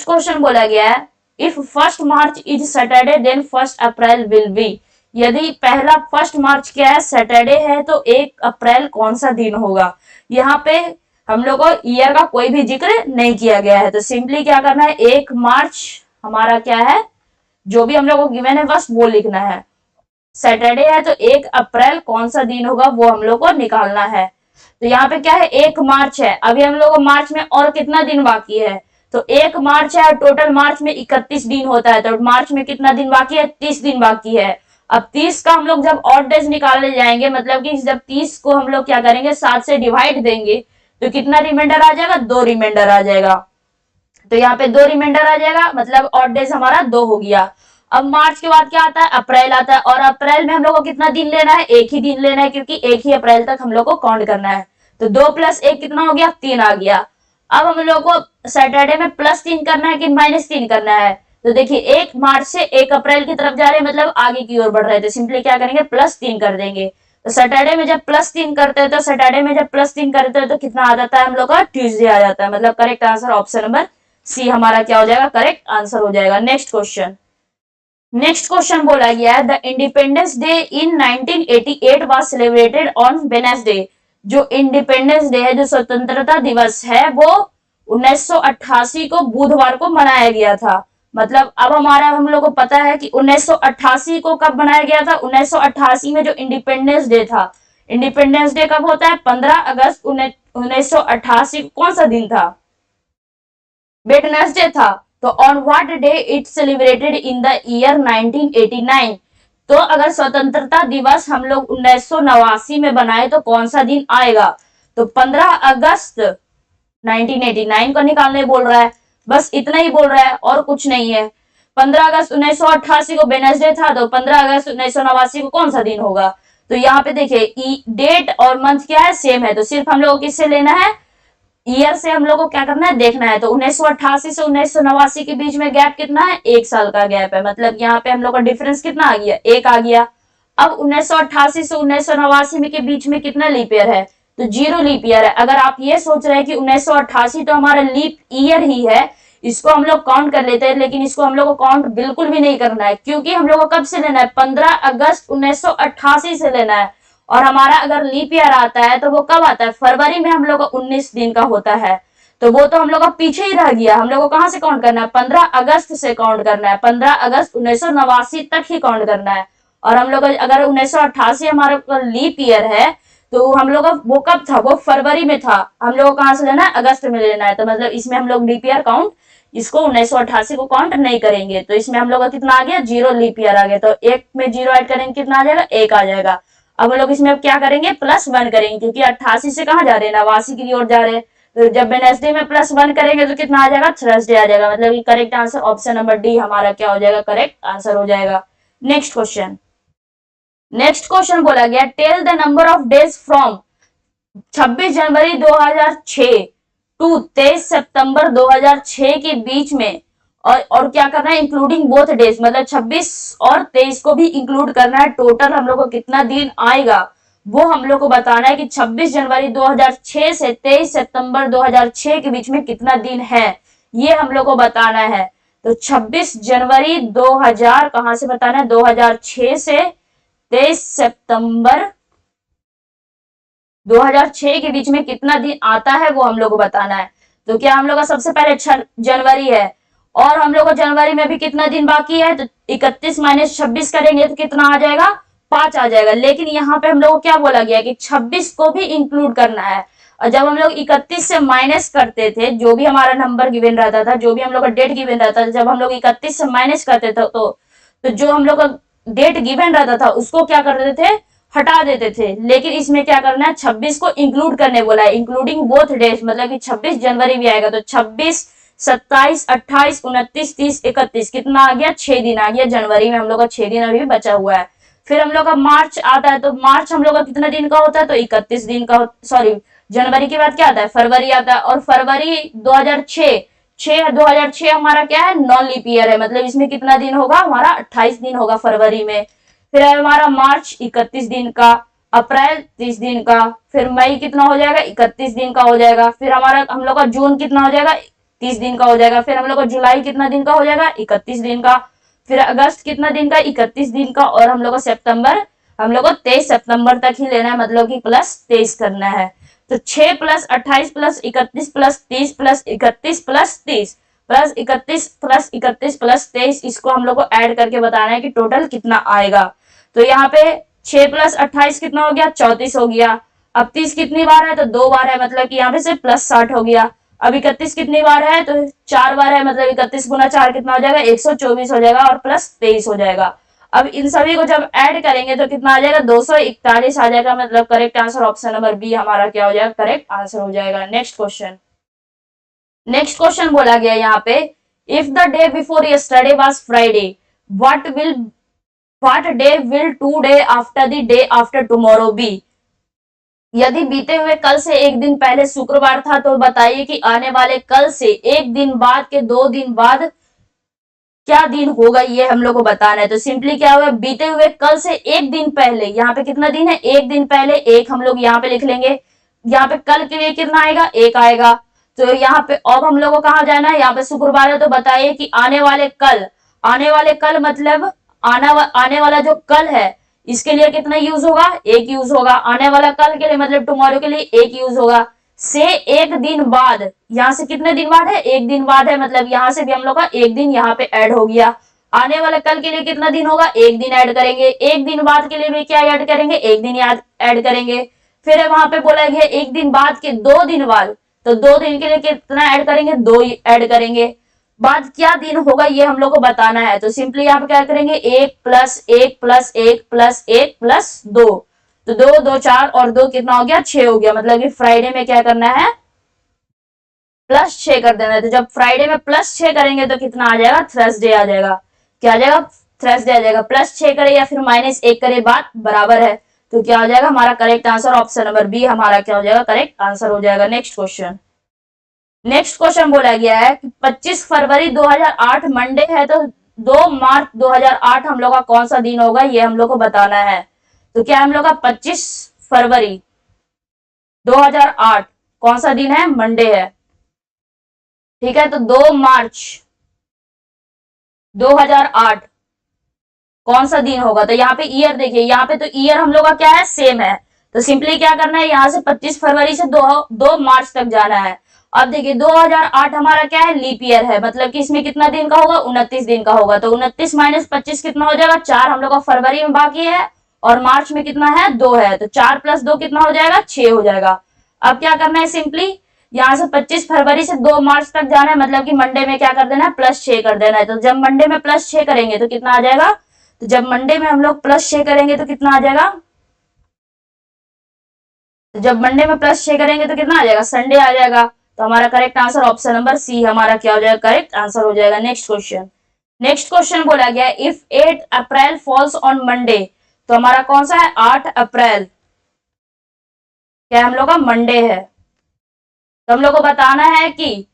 Speaker 1: क्वेश्चन बोला गया है, if 1 March is Saturday then 1 April will be. यदि पहला 1 मार्च क्या है, सैटरडे है, तो 1 अप्रैल कौन सा दिन होगा। यहाँ पे हम लोग को ईयर का कोई भी जिक्र नहीं किया गया है, तो सिंपली क्या करना है, 1 मार्च हमारा क्या है, जो भी हम लोग को गिवन है बस वो लिखना है। सैटरडे है तो 1 अप्रैल कौन सा दिन होगा वो हम लोग को निकालना है। तो यहाँ पे क्या है, 1 मार्च है, अभी हम लोग को मार्च में और कितना दिन बाकी है, तो 1 मार्च है, टोटल मार्च में 31 दिन होता है, तो मार्च में कितना दिन बाकी है, 30 दिन बाकी है। अब 30 का हम लोग जब ऑड डेज निकालने जाएंगे, मतलब कि जब 30 को हम लोग क्या करेंगे, 7 से डिवाइड देंगे, तो कितना रिमाइंडर आ जाएगा, 2 रिमाइंडर आ जाएगा। तो यहाँ पे 2 रिमाइंडर आ जाएगा, मतलब ऑड डेज हमारा 2 हो गया। अब मार्च के बाद क्या आता है, अप्रैल आता है, और अप्रैल में हम लोग को कितना दिन लेना है, 1 ही दिन लेना है, क्योंकि 1 ही अप्रैल तक हम लोग को काउंट करना है। तो 2 + 1 कितना हो गया, 3 आ गया। अब हम लोग को सैटरडे में +3 करना है कि -3 करना है, तो देखिए 1 मार्च से 1 अप्रैल की तरफ जा रहे हैं, मतलब आगे की ओर बढ़ रहे थे, सिंपली क्या करेंगे, +3 कर देंगे। तो सैटरडे में जब +3 करते हैं, तो सैटरडे में जब +3 करते हैं तो कितना आ जाता है हम लोग का, ट्यूसडे आ जाता है। मतलब correct answer option number C हमारा क्या हो जाएगा, करेक्ट आंसर हो जाएगा। नेक्स्ट क्वेश्चन बोला गया है, the independence day in 1988 was celebrated on Wednesday. जो इंडिपेंडेंस डे है, जो स्वतंत्रता दिवस है, वो 1988 को बुधवार को मनाया गया था। मतलब अब हम लोग को पता है कि 1988 को कब बनाया गया था। 1988 में जो इंडिपेंडेंस डे था, इंडिपेंडेंस डे कब होता है, 15 अगस्त 1988। कौन सा दिन था, वेडनेसडे था। तो on what day it celebrated in the year 1989। तो अगर स्वतंत्रता दिवस हम लोग 1989 में बनाए तो कौन सा दिन आएगा, तो 15 अगस्त 1989 को निकालने बोल रहा है, बस इतना ही बोल रहा है और कुछ नहीं है। 15 अगस्त 1988 को वेडनेसडे था, तो 15 अगस्त 1989 को कौन सा दिन होगा। तो यहाँ पे देखिए डेट और मंथ क्या है, सेम है, तो सिर्फ हम लोग को किससे लेना है, ईयर से हम लोग को क्या करना है, देखना है। तो 1988 से 1989 के बीच में गैप कितना है, 1 साल का गैप है, मतलब यहाँ पे हम लोग का डिफरेंस कितना आ गया, 1 आ गया। अब 1988 से 1989 के बीच में कितना लीप ईयर है, तो 0 लीप ईयर है। अगर आप ये सोच रहे हैं कि 1988 तो हमारा लीप ईयर ही है, इसको हम लोग काउंट कर लेते हैं, लेकिन इसको हम लोग को काउंट बिल्कुल भी नहीं करना है, क्योंकि हम लोग को कब से लेना है, 15 अगस्त 1988 से लेना है। और हमारा अगर लीप ईयर आता है तो वो कब आता है, फरवरी में हम लोग का 19 दिन का होता है, तो वो तो हम लोग का पीछे ही रह गया। हम लोग को कहां से काउंट करना है, 15 अगस्त से काउंट करना है, 15 अगस्त 1989 तक ही काउंट करना है। और हम लोग अगर 1988 हमारा लीप ईयर है, तो हम लोग का वो कब था, वो फरवरी में था, हम लोग को कहां से लेना है, अगस्त में लेना है। तो मतलब इसमें हम लोग लीप ईयर काउंट, इसको 1988 को काउंट नहीं करेंगे, तो इसमें हम लोग का कितना आ गया, 0 लीप ईयर आ गया। तो 1 में 0 ऐड करेंगे कितना आ जाएगा, 1 आ जाएगा। अब हम लोग इसमें अब क्या करेंगे, +1 करेंगे, क्योंकि 88 से कहाँ जा रहे हैं, 89 की ओर जा रहे हैं। तो जब वेडनेसडे में +1 करेंगे तो कितना आ जाएगा, थर्सडे आ जाएगा। मतलब correct answer option number D हमारा क्या हो जाएगा, करेक्ट आंसर हो जाएगा। नेक्स्ट क्वेश्चन, नेक्स्ट क्वेश्चन बोला गया tell the number of days from 26 January 2006 to 23 September 2006 के बीच में, और क्या करना है, इंक्लूडिंग बोथ डेज, मतलब 26 और 23 को भी इंक्लूड करना है। टोटल हम लोग को कितना दिन आएगा वो हम लोग को बताना है कि 26 जनवरी 2006 से 23 सितंबर 2006 के बीच में कितना दिन है, ये हम लोग को बताना है। तो 26 जनवरी 2000 कहां से बताना है, 2006 से 23 सितंबर 2006 के बीच में कितना दिन आता है वो हम लोग को बताना है। तो क्या हम लोग का सबसे पहले जनवरी है, और हम लोग को जनवरी में भी कितना दिन बाकी है, तो 31 माइनस 26 करेंगे तो कितना आ जाएगा, 5 आ जाएगा। लेकिन यहाँ पे हम लोग को क्या बोला गया कि 26 को भी इंक्लूड करना है। और जब हम लोग 31 से माइनस करते थे, जो भी हमारा नंबर गिवन रहता था, जो भी हम लोग का डेट गिवन रहता था, जब हम लोग 31 से माइनस करते थे तो जो हम लोग का डेट गिवन रहता था उसको क्या करते थे, हटा देते थे। लेकिन इसमें क्या करना है, 26 को इंक्लूड करने बोला है, इंक्लूडिंग बोथ डेज, मतलब कि 26 जनवरी भी आएगा। तो 26, 27, 28, 29, 30, 31 कितना आ गया, 6 दिन आ गया। जनवरी में हम लोग का 6 दिन अभी बचा हुआ है। फिर हम लोग का मार्च आता है, तो मार्च हम लोग का कितना दिन का होता है, तो 31 दिन का, सॉरी जनवरी के बाद क्या आता है, फरवरी आता है। और फरवरी 2006 हमारा क्या है, नॉन लीप ईयर है, मतलब इसमें कितना दिन होगा हमारा, 28 दिन होगा फरवरी में। फिर हमारा मार्च 31 दिन का, अप्रैल 30 दिन का, फिर मई कितना हो जाएगा, 31 दिन का हो जाएगा। फिर हमारा हम लोग का जून कितना हो जाएगा, 30 दिन का हो जाएगा। फिर हम लोग का जुलाई कितना दिन का हो जाएगा, 31 दिन का। फिर अगस्त कितना दिन का, 31 दिन का। और हम लोग का सितंबर, हम लोग को 23 सितंबर तक ही लेना है, मतलब कि +23 करना है। तो 6 + 28 + 31 + 30 + 31 + 30 + 31 + 31 + 23, इसको हम लोग को ऐड करके बताना है कि टोटल कितना आएगा। तो यहाँ पे 6 + 28 कितना हो गया, 34 हो गया। अब 30 कितनी बार है, तो 2 बार है, मतलब कि यहाँ पे से +60 हो गया। अब 31 कितनी बार है, तो 4 बार है, मतलब 31 × 4 कितना हो जाएगा, 124 हो जाएगा, और +23 हो जाएगा। अब इन सभी को जब ऐड करेंगे तो कितना आ जाएगा, 241 आ जाएगा। मतलब correct answer option number B हमारा क्या हो जाएगा, करेक्ट आंसर हो जाएगा। नेक्स्ट क्वेश्चन, नेक्स्ट क्वेश्चन बोला गया यहाँ पे, if the day before yesterday was Friday, what day will today after the day after tomorrow be. यदि बीते हुए कल से एक दिन पहले शुक्रवार था, तो बताइए कि आने वाले कल से एक दिन बाद के 2 दिन बाद क्या दिन होगा, ये हम लोग को बताना है। तो सिंपली क्या हुआ, बीते हुए कल से एक दिन पहले, यहाँ पे कितना दिन है, एक दिन पहले, एक हम लोग यहाँ पे लिख लेंगे। यहाँ पे कल के लिए कितना आएगा, 1 आएगा। तो यहाँ पे अब हम लोग को कहाँ जाना है, यहाँ पे शुक्रवार है, तो बताइए कि आने वाले कल मतलब आने वाला जो कल है, इसके लिए कितना यूज होगा, 1 यूज होगा। आने वाला कल के लिए मतलब टुमारो के लिए 1 यूज होगा। से एक दिन बाद, यहाँ से कितने दिन बाद है, 1 दिन बाद है, मतलब यहाँ से भी हम लोग का 1 दिन यहाँ पे ऐड हो गया। आने वाले कल के लिए कितना दिन होगा, 1 दिन ऐड करेंगे। 1 दिन बाद के लिए भी क्या ऐड करेंगे, 1 दिन ऐड करेंगे। फिर वहां पे बोला गया 1 दिन बाद के 2 दिन बाद, तो 2 दिन के लिए कितना ऐड करेंगे, 2 ऐड करेंगे। बाद क्या दिन होगा ये हम लोग को बताना है। तो सिंपली यहाँ पे क्या करेंगे, 1 + 1 + 1 + 1 + 2, तो 2 2 4 और 2 कितना हो गया, 6 हो गया। मतलब कि फ्राइडे में क्या करना है, +6 कर देना है। तो जब फ्राइडे में +6 करेंगे तो कितना आ जाएगा, थर्सडे आ जाएगा। क्या आ जाएगा, थर्सडे आ जाएगा। +6 करे या फिर -1 करे, बात बराबर है। तो क्या हो जाएगा हमारा correct answer option number B हमारा क्या हो जाएगा, करेक्ट आंसर हो जाएगा। नेक्स्ट क्वेश्चन, नेक्स्ट क्वेश्चन बोला गया है कि 25 फरवरी 2008 मंडे है, तो 2 मार्च 2008 हम लोग का कौन सा दिन होगा, ये हम लोग को बताना है। तो क्या हम लोग का 25 फरवरी 2008 कौन सा दिन है, मंडे है, ठीक है। तो 2 मार्च 2008 कौन सा दिन होगा, तो यहाँ पे ईयर देखिए, यहाँ पे तो ईयर हम लोग का क्या है, सेम है। तो सिंपली क्या करना है, यहाँ से 25 फरवरी से 2 मार्च तक जाना है। अब देखिए 2008 हमारा क्या है, लीप ईयर है, मतलब कि इसमें कितना दिन का होगा, 29 दिन का होगा। तो 29 - 25 कितना हो जाएगा, 4 हम लोग का फरवरी में बाकी है, और मार्च में कितना है, 2 है। तो 4 + 2 कितना हो जाएगा, 6 हो जाएगा। अब क्या करना है, सिंपली यहाँ से 25 फरवरी से 2 मार्च तक जाना है, मतलब कि मंडे में क्या कर देना है, +6 कर देना है। तो जब मंडे में +6 करेंगे तो कितना आ जाएगा, तो जब मंडे में हम लोग +6 करेंगे तो कितना आ जाएगा, तो जब मंडे में +6 करेंगे तो कितना आ जाएगा, संडे आ जाएगा। तो हमारा correct answer option number C हमारा क्या हो जाएगा, करेक्ट आंसर हो जाएगा। नेक्स्ट क्वेश्चन बोला गया if 8 April falls on Monday, तो हमारा कौन सा है, 8 अप्रैल क्या हम लोग का मंडे है। तो हम लोग को बताना है कि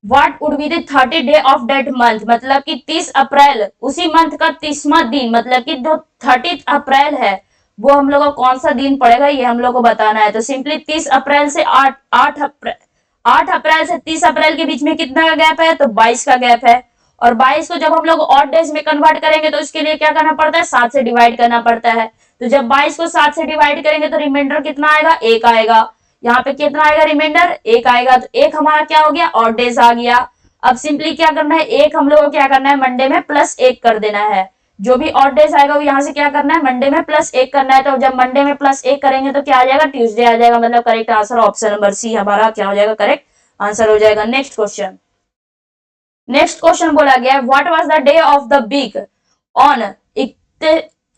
Speaker 1: what would be the 30 day of that month, मतलब कि 30 अप्रैल उसी मंथ का 30वां दिन, मतलब कि जो 30 अप्रैल है वो हम लोग को कौन सा दिन पड़ेगा, ये हम लोग को बताना है। तो सिंपली 30 अप्रैल से 8 अप्रैल से 30 अप्रैल के बीच में कितना का गैप है, तो 22 का गैप है। और 22 को जब हम लोग ऑड डेज में कन्वर्ट करेंगे तो इसके लिए क्या करना पड़ता है, 7 से डिवाइड करना पड़ता है। तो जब 22 को 7 से डिवाइड करेंगे तो रिमाइंडर कितना आएगा, 1 आएगा। यहाँ पे कितना आएगा, रिमाइंडर 1 आएगा। तो 1 हमारा क्या हो गया, ऑड डेज आ गया। अब सिंपली क्या करना है, 1 हम लोग को क्या करना है, मंडे में +1 कर देना है। जो भी ऑड डेज आएगा वो यहाँ से क्या करना है, मंडे में +1 करना है। तो जब मंडे में +1 करेंगे तो क्या आ जाएगा, ट्यूसडे आ जाएगा। मतलब correct answer option number C हमारा क्या हो जाएगा, करेक्ट आंसर हो जाएगा। नेक्स्ट क्वेश्चन बोला गया what was the day of the week on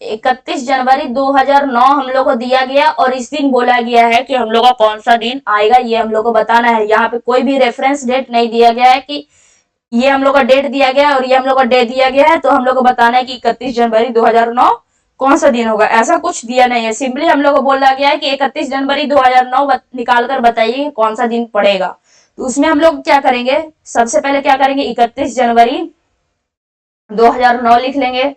Speaker 1: 31 January 2009 हम लोग को दिया गया, और इस दिन बोला गया है कि हम लोग का कौन सा दिन आएगा, ये हम लोग को बताना है। यहाँ पे कोई भी रेफरेंस डेट नहीं दिया गया है कि ये हम लोग का डेट दिया गया है और ये हम लोग का डेट दिया गया है। तो हम लोग को बताना है कि 31 जनवरी 2009 कौन सा दिन होगा, ऐसा कुछ दिया नहीं है। सिंपली हम लोग को बोला गया है कि 31 जनवरी 2009 निकाल कर बताइए कौन सा दिन पड़ेगा। तो उसमें हम लोग क्या करेंगे, सबसे पहले क्या करेंगे, 31 जनवरी 2009 लिख लेंगे।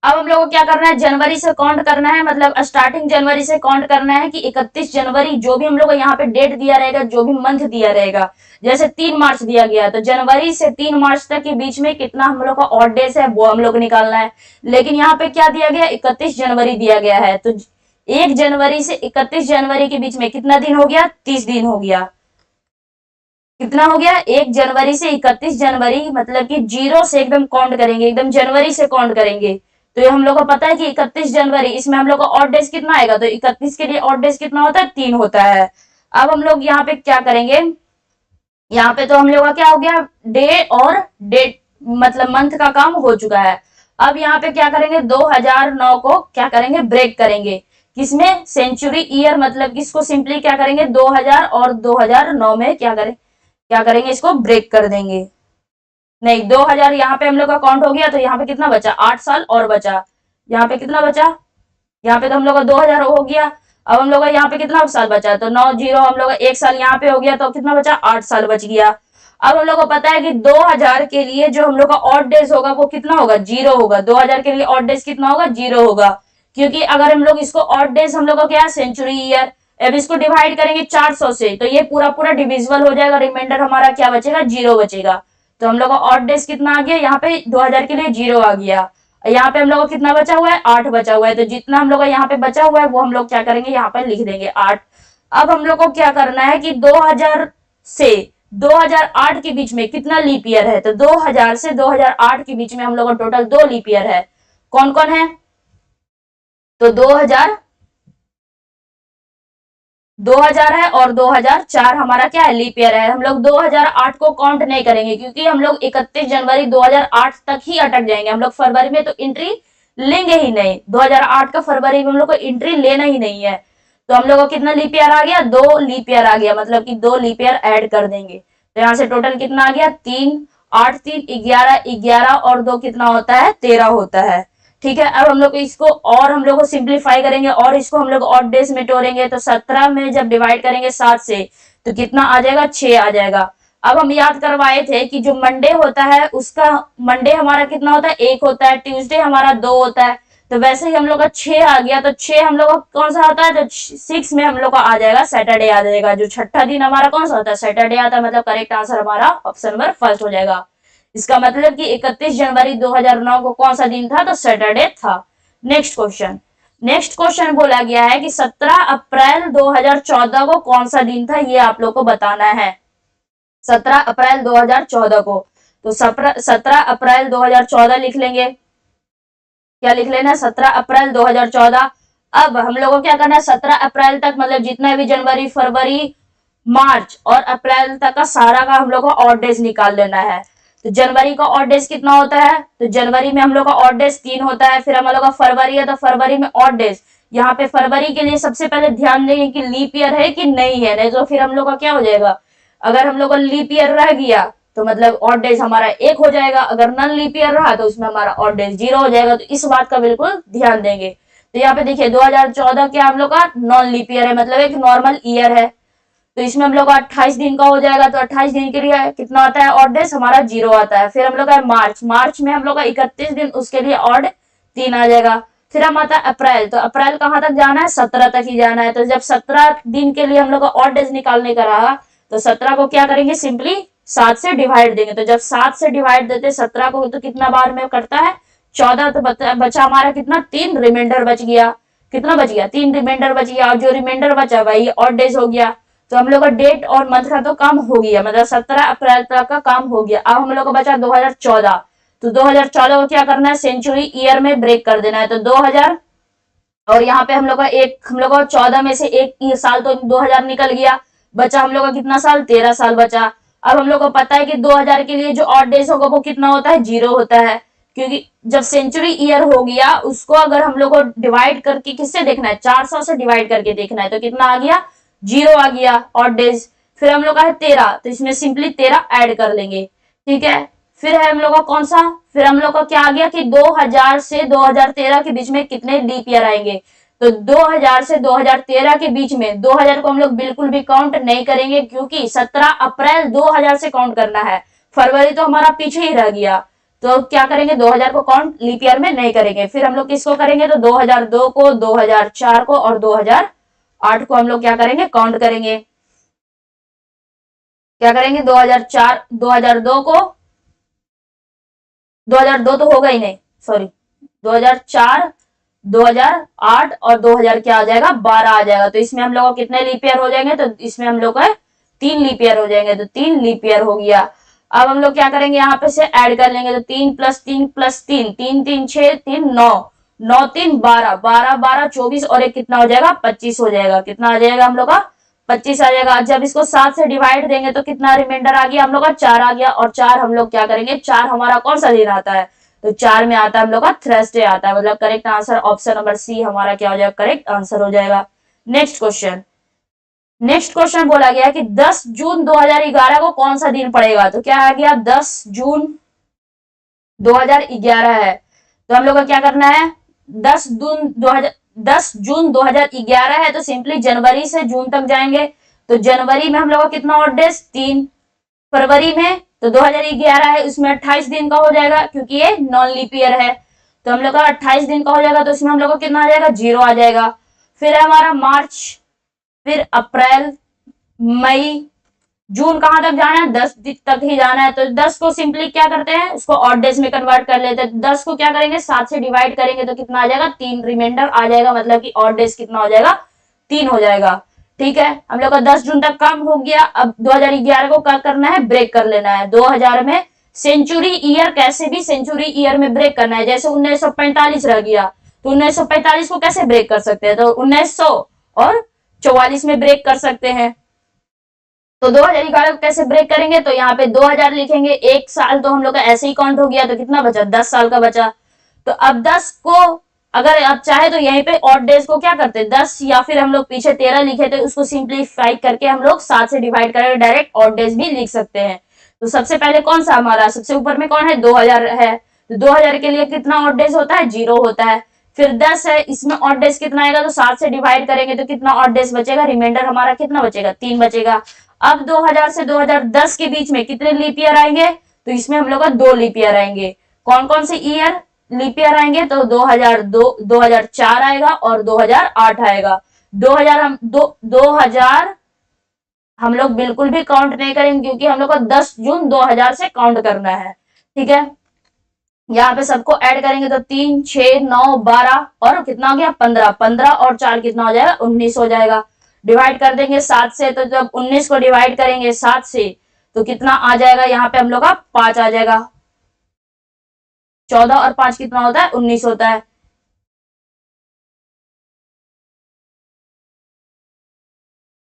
Speaker 1: अब हम लोग को क्या करना है, जनवरी से काउंट करना है, मतलब स्टार्टिंग जनवरी से काउंट करना है कि 31 जनवरी जो भी हम लोग को यहाँ पे डेट दिया रहेगा, जो भी मंथ दिया रहेगा, जैसे 3 मार्च दिया गया तो जनवरी से 3 मार्च तक के बीच में कितना हम लोग का ऑड डेज है वो हम लोग को निकालना है। लेकिन यहाँ पे क्या दिया गया, 31 जनवरी दिया गया है। तो 1 जनवरी से 31 जनवरी के बीच में कितना दिन हो गया, 30 दिन हो गया। कितना हो गया, 1 जनवरी से 31 जनवरी, मतलब कि 0 से एकदम काउंट करेंगे, एकदम जनवरी से काउंट करेंगे। तो ये हम लोग को पता है कि 31 जनवरी, इसमें हम लोग का ऑड डेज कितना आएगा, तो 31 के लिए ऑड डेज कितना होता है, 3 होता है। अब हम लोग यहाँ पे क्या करेंगे, यहाँ पे तो हम लोग का क्या हो गया, डे और डेट मतलब मंथ का काम हो चुका है। अब यहाँ पे क्या करेंगे, 2009 को क्या करेंगे, ब्रेक करेंगे। किसमें, सेंचुरी ईयर, मतलब किसको सिंपली क्या करेंगे, 2000 और 2009 में क्या करेंगे, इसको ब्रेक कर देंगे। नहीं, 2000 यहाँ पे हम लोग का काउंट हो गया, तो यहाँ पे कितना बचा, 8 साल और बचा। यहाँ पे कितना बचा, यहाँ पे तो हम लोग का 2000 हो गया। अब हम लोग का यहाँ पे कितना साल बचा, तो 9 0 हम लोग का 1 साल यहाँ पे हो गया, तो कितना बचा, 8 साल बच गया। अब हम लोग को पता है कि 2000 के लिए जो हम लोग का ऑड डेज होगा वो कितना होगा, 0 होगा। 2000 के लिए ऑड डेज कितना होगा, 0 होगा। क्योंकि अगर हम लोग इसको ऑड डेज हम लोग का क्या, सेंचुरी ईयर, अब इसको डिवाइड करेंगे 400 से, तो ये पूरा पूरा डिविजिबल हो जाएगा, रिमाइंडर हमारा क्या बचेगा, 0 बचेगा। तो हम लोग का ऑड डेज कितना आ गया, यहाँ पे 2000 के लिए 0 आ गया। यहाँ पे हम लोग को कितना बचा हुआ है, 8 बचा हुआ है। तो जितना हम लोग का यहाँ पे बचा हुआ है वो हम लोग क्या करेंगे, यहाँ पे लिख देंगे 8। अब हम लोग को क्या करना है कि 2000 से 2008 के बीच में कितना लीप ईयर है, तो 2000 से 2008 के बीच में हम लोग का टोटल 2 लीप ईयर है। कौन कौन है, तो 2000 है और 2004 हमारा क्या है, लीप ईयर है। हम लोग 2008 को काउंट नहीं करेंगे क्योंकि हम लोग 31 जनवरी 2008 तक ही अटक जाएंगे। हम लोग फरवरी में तो एंट्री लेंगे ही नहीं, 2008 का फरवरी में हम लोग को एंट्री लेना ही नहीं है। तो हम लोग को कितना लीप ईयर आ गया, 2 लीप ईयर आ गया, मतलब कि 2 लीप ईयर ऐड कर देंगे। तो यहाँ से टोटल कितना आ गया, 3 8 3 11 11 और 2 कितना होता है, 13 होता है। ठीक है, अब हम लोग इसको और हम लोग को सिंप्लीफाई करेंगे और इसको हम लोग ऑड डेज में तोड़ेंगे। तो 17 में जब डिवाइड करेंगे 7 से तो कितना आ जाएगा, 6 आ जाएगा। अब हम याद करवाए थे कि जो मंडे होता है उसका मंडे हमारा कितना होता है, 1 होता है, ट्यूसडे हमारा 2 होता है। तो वैसे ही हम लोग का 6 आ गया, तो 6 हम लोग का कौन सा होता है, तो 6 में हम लोग का आ जाएगा सैटरडे आ जाएगा। जो छठा दिन हमारा कौन सा होता है, सैटरडे आता है। मतलब करेक्ट आंसर हमारा ऑप्शन नंबर फर्स्ट हो जाएगा। इसका मतलब कि 31 जनवरी 2009 को कौन सा दिन था, तो सैटरडे था। नेक्स्ट क्वेश्चन बोला गया है कि 17 अप्रैल 2014 को कौन सा दिन था, ये आप लोग को बताना है। 17 अप्रैल 2014 को, तो 17 अप्रैल 2014 लिख लेंगे। क्या लिख लेना, 17 अप्रैल 2014। अब हम लोगों को क्या करना है, 17 अप्रैल तक मतलब जितना भी जनवरी फरवरी मार्च और अप्रैल तक का सारा का हम लोग को ऑड डेज निकाल लेना है। तो जनवरी का ऑड डेज कितना होता है, तो जनवरी में हम लोग का ऑड डेज 3 होता है। फिर हम लोग का फरवरी है तो फरवरी में ऑड डेज यहाँ पे फरवरी के लिए सबसे पहले ध्यान देंगे कि लीप ईयर है कि नहीं है, नहीं तो फिर हम लोग का क्या हो जाएगा, अगर हम लोग का लीप ईयर रह गया तो मतलब ऑड डेज हमारा 1 हो जाएगा, अगर नॉन लीप ईयर रहा तो उसमें हमारा ऑड डेज 0 हो जाएगा। तो इस बात का बिल्कुल ध्यान देंगे। तो यहाँ पे देखिए 2014 क्या हम लोग का नॉन लीप ईयर है, मतलब एक नॉर्मल ईयर है, तो इसमें हम लोग का 28 दिन का हो जाएगा। तो 28 दिन के लिए कितना आता है ऑड डेज, हमारा 0 आता है। फिर हम लोग का मार्च, मार्च में हम लोग का 31 दिन, उसके लिए ऑड 3 आ जाएगा। फिर हम आता है अप्रैल, तो अप्रैल कहाँ तक जाना है, 17 तक ही जाना है। तो जब 17 दिन के लिए हम लोग का ऑड डेज निकालने का रहा, तो 17 को क्या करेंगे, सिंपली 7 से डिवाइड देंगे। तो जब 7 से डिवाइड देते 17 को, तो कितना बार में करता है, 14। तो बचा हमारा कितना, 3 रिमाइंडर बच गया। कितना बच गया, 3 रिमाइंडर बच गया, और जो रिमाइंडर बचा वही ऑड डेज हो गया। तो हम लोग का डेट और मंथ का तो काम हो गया, मतलब 17 अप्रैल तक का काम हो गया। अब हम लोग का बचा 2014, तो 2014 को क्या करना है, सेंचुरी ईयर में ब्रेक कर देना है। तो 2000, और यहाँ पे हम लोग का 14 में से एक साल तो 2000 निकल गया, बचा हम लोग का कितना साल, 13 साल बचा। अब हम लोग को पता है कि 2000 के लिए जो ऑड डेज होगा वो कितना होता है, 0 होता है, क्योंकि जब सेंचुरी ईयर हो गया उसको अगर हम लोग को डिवाइड करके किससे देखना है, 400 से डिवाइड करके देखना है, तो कितना आ गया, 0 आ गया ऑड डेज। फिर हम लोग का है 13, तो इसमें सिंपली 13 ऐड कर लेंगे, ठीक है। फिर है हम लोग का कौन सा, फिर हम लोग का क्या आ गया कि 2000 से 2013 के बीच में कितने लीप ईयर आएंगे। तो 2000 से 2013 के बीच में 2000 को हम लोग बिल्कुल भी काउंट नहीं करेंगे, क्योंकि 17 अप्रैल 2000 से काउंट करना है, फरवरी तो हमारा पीछे ही रह गया। तो क्या करेंगे, 2000 को काउंट लीप ईयर में नहीं करेंगे। फिर हम लोग किसको करेंगे, तो 2002 को, 2004 को और 2008 को हम लोग क्या करेंगे, काउंट करेंगे। क्या करेंगे, 2004, 2002 को, 2002 तो होगा ही नहीं, सॉरी, 2004, 2008 और 2000 क्या आ जाएगा, 12 आ जाएगा। तो इसमें हम लोग को कितने लीप ईयर हो जाएंगे, तो इसमें हम लोग का 3 लीप ईयर हो जाएंगे, तो 3 लीप ईयर हो गया। अब हम लोग क्या करेंगे, यहाँ पे से ऐड कर लेंगे, तो 3 + 3 + 3, 3 3 6, 3 9, 9 3 12, 12 12 24 और एक कितना हो जाएगा, 25 हो जाएगा। कितना आ जाएगा हम लोग का, 25 आ जाएगा। जब इसको 7 से डिवाइड देंगे तो कितना रिमाइंडर आ गया हम लोग का, 4 आ गया। और 4 हम लोग क्या करेंगे, 4 हमारा कौन सा दिन आता है, तो 4 में आता है हम लोग का थर्सडे आता है, मतलब correct answer option number C हमारा क्या हो जाएगा, करेक्ट आंसर हो जाएगा। नेक्स्ट क्वेश्चन, नेक्स्ट क्वेश्चन बोला गया कि 10 जून 2011 को कौन सा दिन पड़ेगा। तो क्या आ गया, 10 जून 2011 है, तो हम लोग का क्या करना है, 10 जून 2011 है, तो सिंपली जनवरी से जून तक जाएंगे। तो जनवरी में हम लोग का कितना ऑड डेज, 3। फरवरी में तो 2011 है, उसमें 28 दिन का हो जाएगा, क्योंकि ये नॉन लीप ईयर है, तो हम लोग का 28 दिन का हो जाएगा। तो इसमें हम लोग को कितना आ जाएगा, 0 आ जाएगा। फिर है हमारा मार्च, फिर अप्रैल, मई, जून कहां तक जाना है, 10 तक ही जाना है। तो 10 को सिंपली क्या करते हैं, इसको ऑड डेज में कन्वर्ट कर लेते हैं। 10 को क्या करेंगे, 7 से डिवाइड करेंगे, तो कितना आ जाएगा, 3 रिमाइंडर आ जाएगा, मतलब कि ऑड डेज कितना हो जाएगा, 3 हो जाएगा। ठीक है, हम लोग का 10 जून तक काम हो गया। अब 2011 को क्या करना है, ब्रेक कर लेना है। 2000 में सेंचुरी ईयर, कैसे भी सेंचुरी ईयर में ब्रेक करना है। जैसे 1945 रह गया, तो 1945 को कैसे ब्रेक कर सकते हैं, तो 1900 और 44 में ब्रेक कर सकते हैं। तो 2011 को कैसे ब्रेक करेंगे, तो यहाँ पे 2000 लिखेंगे, एक साल तो हम लोग का ऐसे ही काउंट हो गया, तो कितना बचा, 10 साल का बचा। तो अब 10 को अगर आप चाहे तो यहीं पे ऑड डेज को क्या करते हैं, 10 या फिर हम लोग पीछे 13 लिखे थे, उसको सिंप्लीफाई करके हम लोग 7 से डिवाइड करके डायरेक्ट ऑड डेज भी लिख सकते हैं। तो सबसे पहले कौन सा हमारा सबसे ऊपर में कौन है, 2000 है, तो 2000 के लिए कितना ऑड डेज होता है, 0 होता है। फिर 10 है, इसमें ऑड डेज कितना आएगा, तो 7 से डिवाइड करेंगे तो कितना ऑड डेज बचेगा, रिमाइंडर हमारा कितना बचेगा, 3 बचेगा। अब 2000 से 2010 के बीच में कितने लीप ईयर आएंगे, तो इसमें हम लोग का 2 लीप ईयर आएंगे। कौन कौन से ईयर लीप ईयर आएंगे, तो 2002, 2004 आएगा और 2008 आएगा। 2000 हम लोग बिल्कुल भी काउंट नहीं करेंगे, क्योंकि हम लोग को 10 जून 2000 से काउंट करना है। ठीक है, यहाँ पे सबको ऐड करेंगे तो 3 6 9 12 और कितना हो गया, 15, 15 और 4 कितना हो जाएगा, 19 हो जाएगा। डिवाइड कर देंगे 7 से, तो जब 19 को डिवाइड करेंगे 7 से तो कितना आ जाएगा, यहाँ पे हम लोग का 5 आ जाएगा। 14 और 5 कितना होता है, 19 होता है।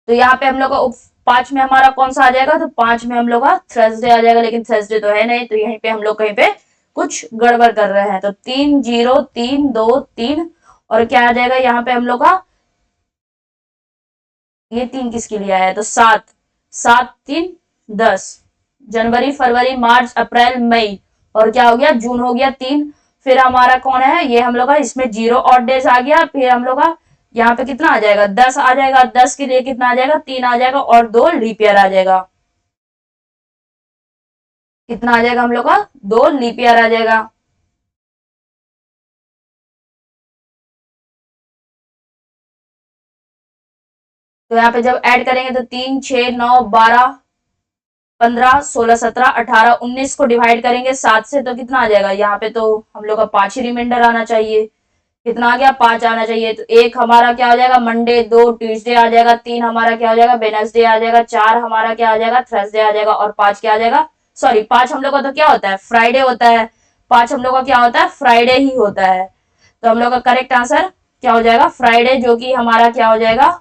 Speaker 1: तो यहाँ पे हम लोग का 5 में हमारा कौन सा आ जाएगा, तो 5 में हम लोग का थर्सडे आ जाएगा, लेकिन थर्सडे तो है नहीं, तो यहीं पे हम लोग कहीं पे कुछ गड़बड़ कर रहे हैं। तो 3 0 3 2 3 और क्या आ जाएगा यहाँ पे हम लोग का, ये 3 किसके लिए आया है, तो 7, 7 3 10, जनवरी फरवरी मार्च अप्रैल मई, और क्या हो गया, जून हो गया 3। फिर हमारा कौन है, ये हम लोग का, इसमें 0 ऑड डेज आ गया। फिर हम लोग का यहाँ पे कितना आ जाएगा, 10 आ जाएगा, 10 के लिए कितना आ जाएगा, 3 आ जाएगा और 2 लीप ईयर आ जाएगा। कितना आ जाएगा हम लोग का, 2 लीप ईयर आ जाएगा। तो यहाँ पे जब ऐड करेंगे तो 3 6 9 12 15 16 17 18 19 को डिवाइड करेंगे 7 से, तो कितना आ जाएगा, यहाँ पे तो हम लोग का 5 ही रिमाइंडर आना चाहिए। कितना आ गया, 5 आना चाहिए। तो एक हमारा क्या हो जाएगा, मंडे, 2 ट्यूसडे आ जाएगा, 3 हमारा क्या हो जाएगा, वेडनेसडे आ जाएगा, 4 हमारा क्या आ जाएगा, थर्सडे आ जाएगा, और 5 क्या आ जाएगा, सॉरी 5 हम लोग का तो क्या होता है, फ्राइडे होता है। 5 हम लोग का क्या होता है, फ्राइडे ही होता है। तो हम लोग का करेक्ट आंसर क्या हो जाएगा, फ्राइडे, जो कि हमारा क्या हो जाएगा,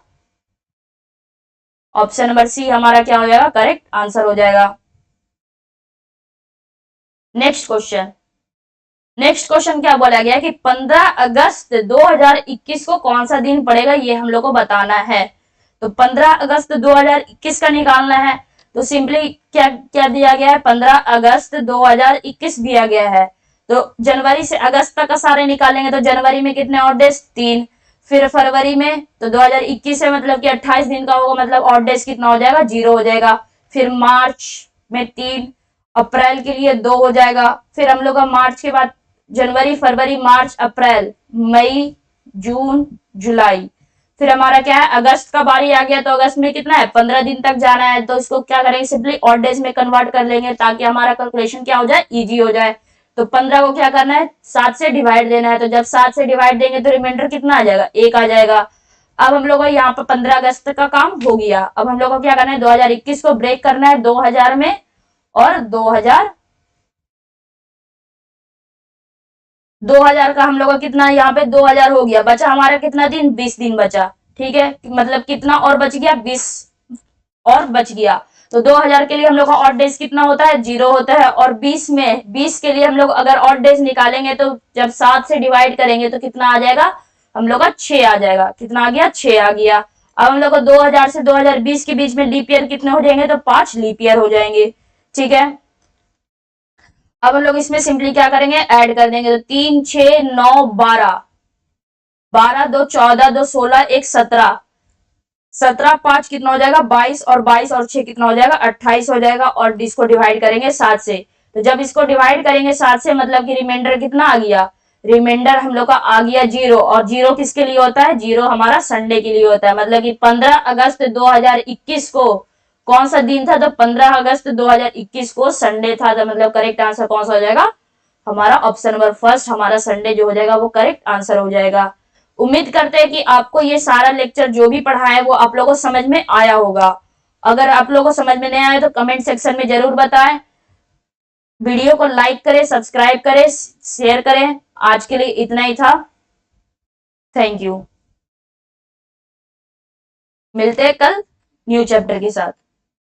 Speaker 1: ऑप्शन नंबर सी हमारा क्या हो जाएगा, करेक्ट आंसर हो जाएगा। नेक्स्ट क्वेश्चन, नेक्स्ट क्वेश्चन क्या बोला गया कि 15 अगस्त 2021 को कौन सा दिन पड़ेगा, ये हम लोग को बताना है। तो 15 अगस्त 2021 का निकालना है। तो सिंपली क्या क्या दिया गया है, 15 अगस्त 2021 दिया गया है। तो जनवरी से अगस्त तक का सारे निकालेंगे तो जनवरी में कितने ऑड डेज, 3। फिर फरवरी में तो 2021 से मतलब कि 28 दिन का होगा, मतलब ऑड डेज कितना हो जाएगा, 0 हो जाएगा। फिर मार्च में 3, अप्रैल के लिए 2 हो जाएगा। फिर हम लोग का मार्च के बाद जनवरी फरवरी मार्च अप्रैल मई जून जुलाई, फिर हमारा क्या है, अगस्त का बारी आ गया। तो अगस्त में कितना है, 15 दिन तक जाना है। तो इसको क्या करेंगे, सिंपली ऑड डेज में कन्वर्ट कर लेंगे ताकि हमारा कैलकुलेशन क्या हो जाए, इजी हो जाए। तो 15 को क्या करना है, 7 से डिवाइड देना है। तो जब 7 से डिवाइड देंगे तो रिमाइंडर कितना आ जाएगा, 1 आ जाएगा। अब हम लोग को यहाँ पर 15 अगस्त का काम हो गया। अब हम लोग को क्या करना है, 2021 को ब्रेक करना है 2000 में, और 2000 का हम लोग का कितना, यहाँ पे 2000 हो गया, बचा हमारा कितना दिन, 20 दिन बचा। ठीक है, मतलब कितना और बच गया, 20 और बच गया। तो 2000 के लिए हम लोग का ऑड डेज कितना होता है, 0 होता है। और 20 में 20 के लिए हम लोग अगर ऑड डेज निकालेंगे तो जब 7 से डिवाइड करेंगे तो कितना आ जाएगा, हम लोग का 6 आ जाएगा। कितना आ गया, 6 आ गया। अब हम लोग को 2000 से 2020 के बीच में लीप ईयर कितने हो जाएंगे, तो 5 लीप ईयर हो जाएंगे। ठीक है, अब हम लोग इसमें सिंपली क्या करेंगे, ऐड कर देंगे। तो 3 6 9 12, 12 2 14 2 16 1 17, 17 5 कितना हो जाएगा, 22, और 22 और 6 कितना हो जाएगा, 28 हो जाएगा। और इसको डिवाइड करेंगे 7 से। तो जब इसको डिवाइड करेंगे 7 से, मतलब कि रिमाइंडर कितना आ गया, रिमाइंडर हम लोग का आ गया 0। और 0 किसके लिए होता है, 0 हमारा संडे के लिए होता है। मतलब कि 15 अगस्त 2021 को कौन सा दिन था, तो 15 अगस्त 2021 को संडे था। तो मतलब करेक्ट आंसर कौन सा हो जाएगा, हमारा ऑप्शन नंबर फर्स्ट, हमारा संडे जो हो जाएगा वो करेक्ट आंसर हो जाएगा। उम्मीद करते हैं कि आपको ये सारा लेक्चर जो भी पढ़ा है वो आप लोगों को समझ में आया होगा। अगर आप लोगों को समझ में नहीं आया तो कमेंट सेक्शन में जरूर बताएं। वीडियो को लाइक करें, सब्सक्राइब करें, शेयर करें। आज के लिए इतना ही था। Thank you. मिलते हैं कल न्यू चैप्टर के साथ।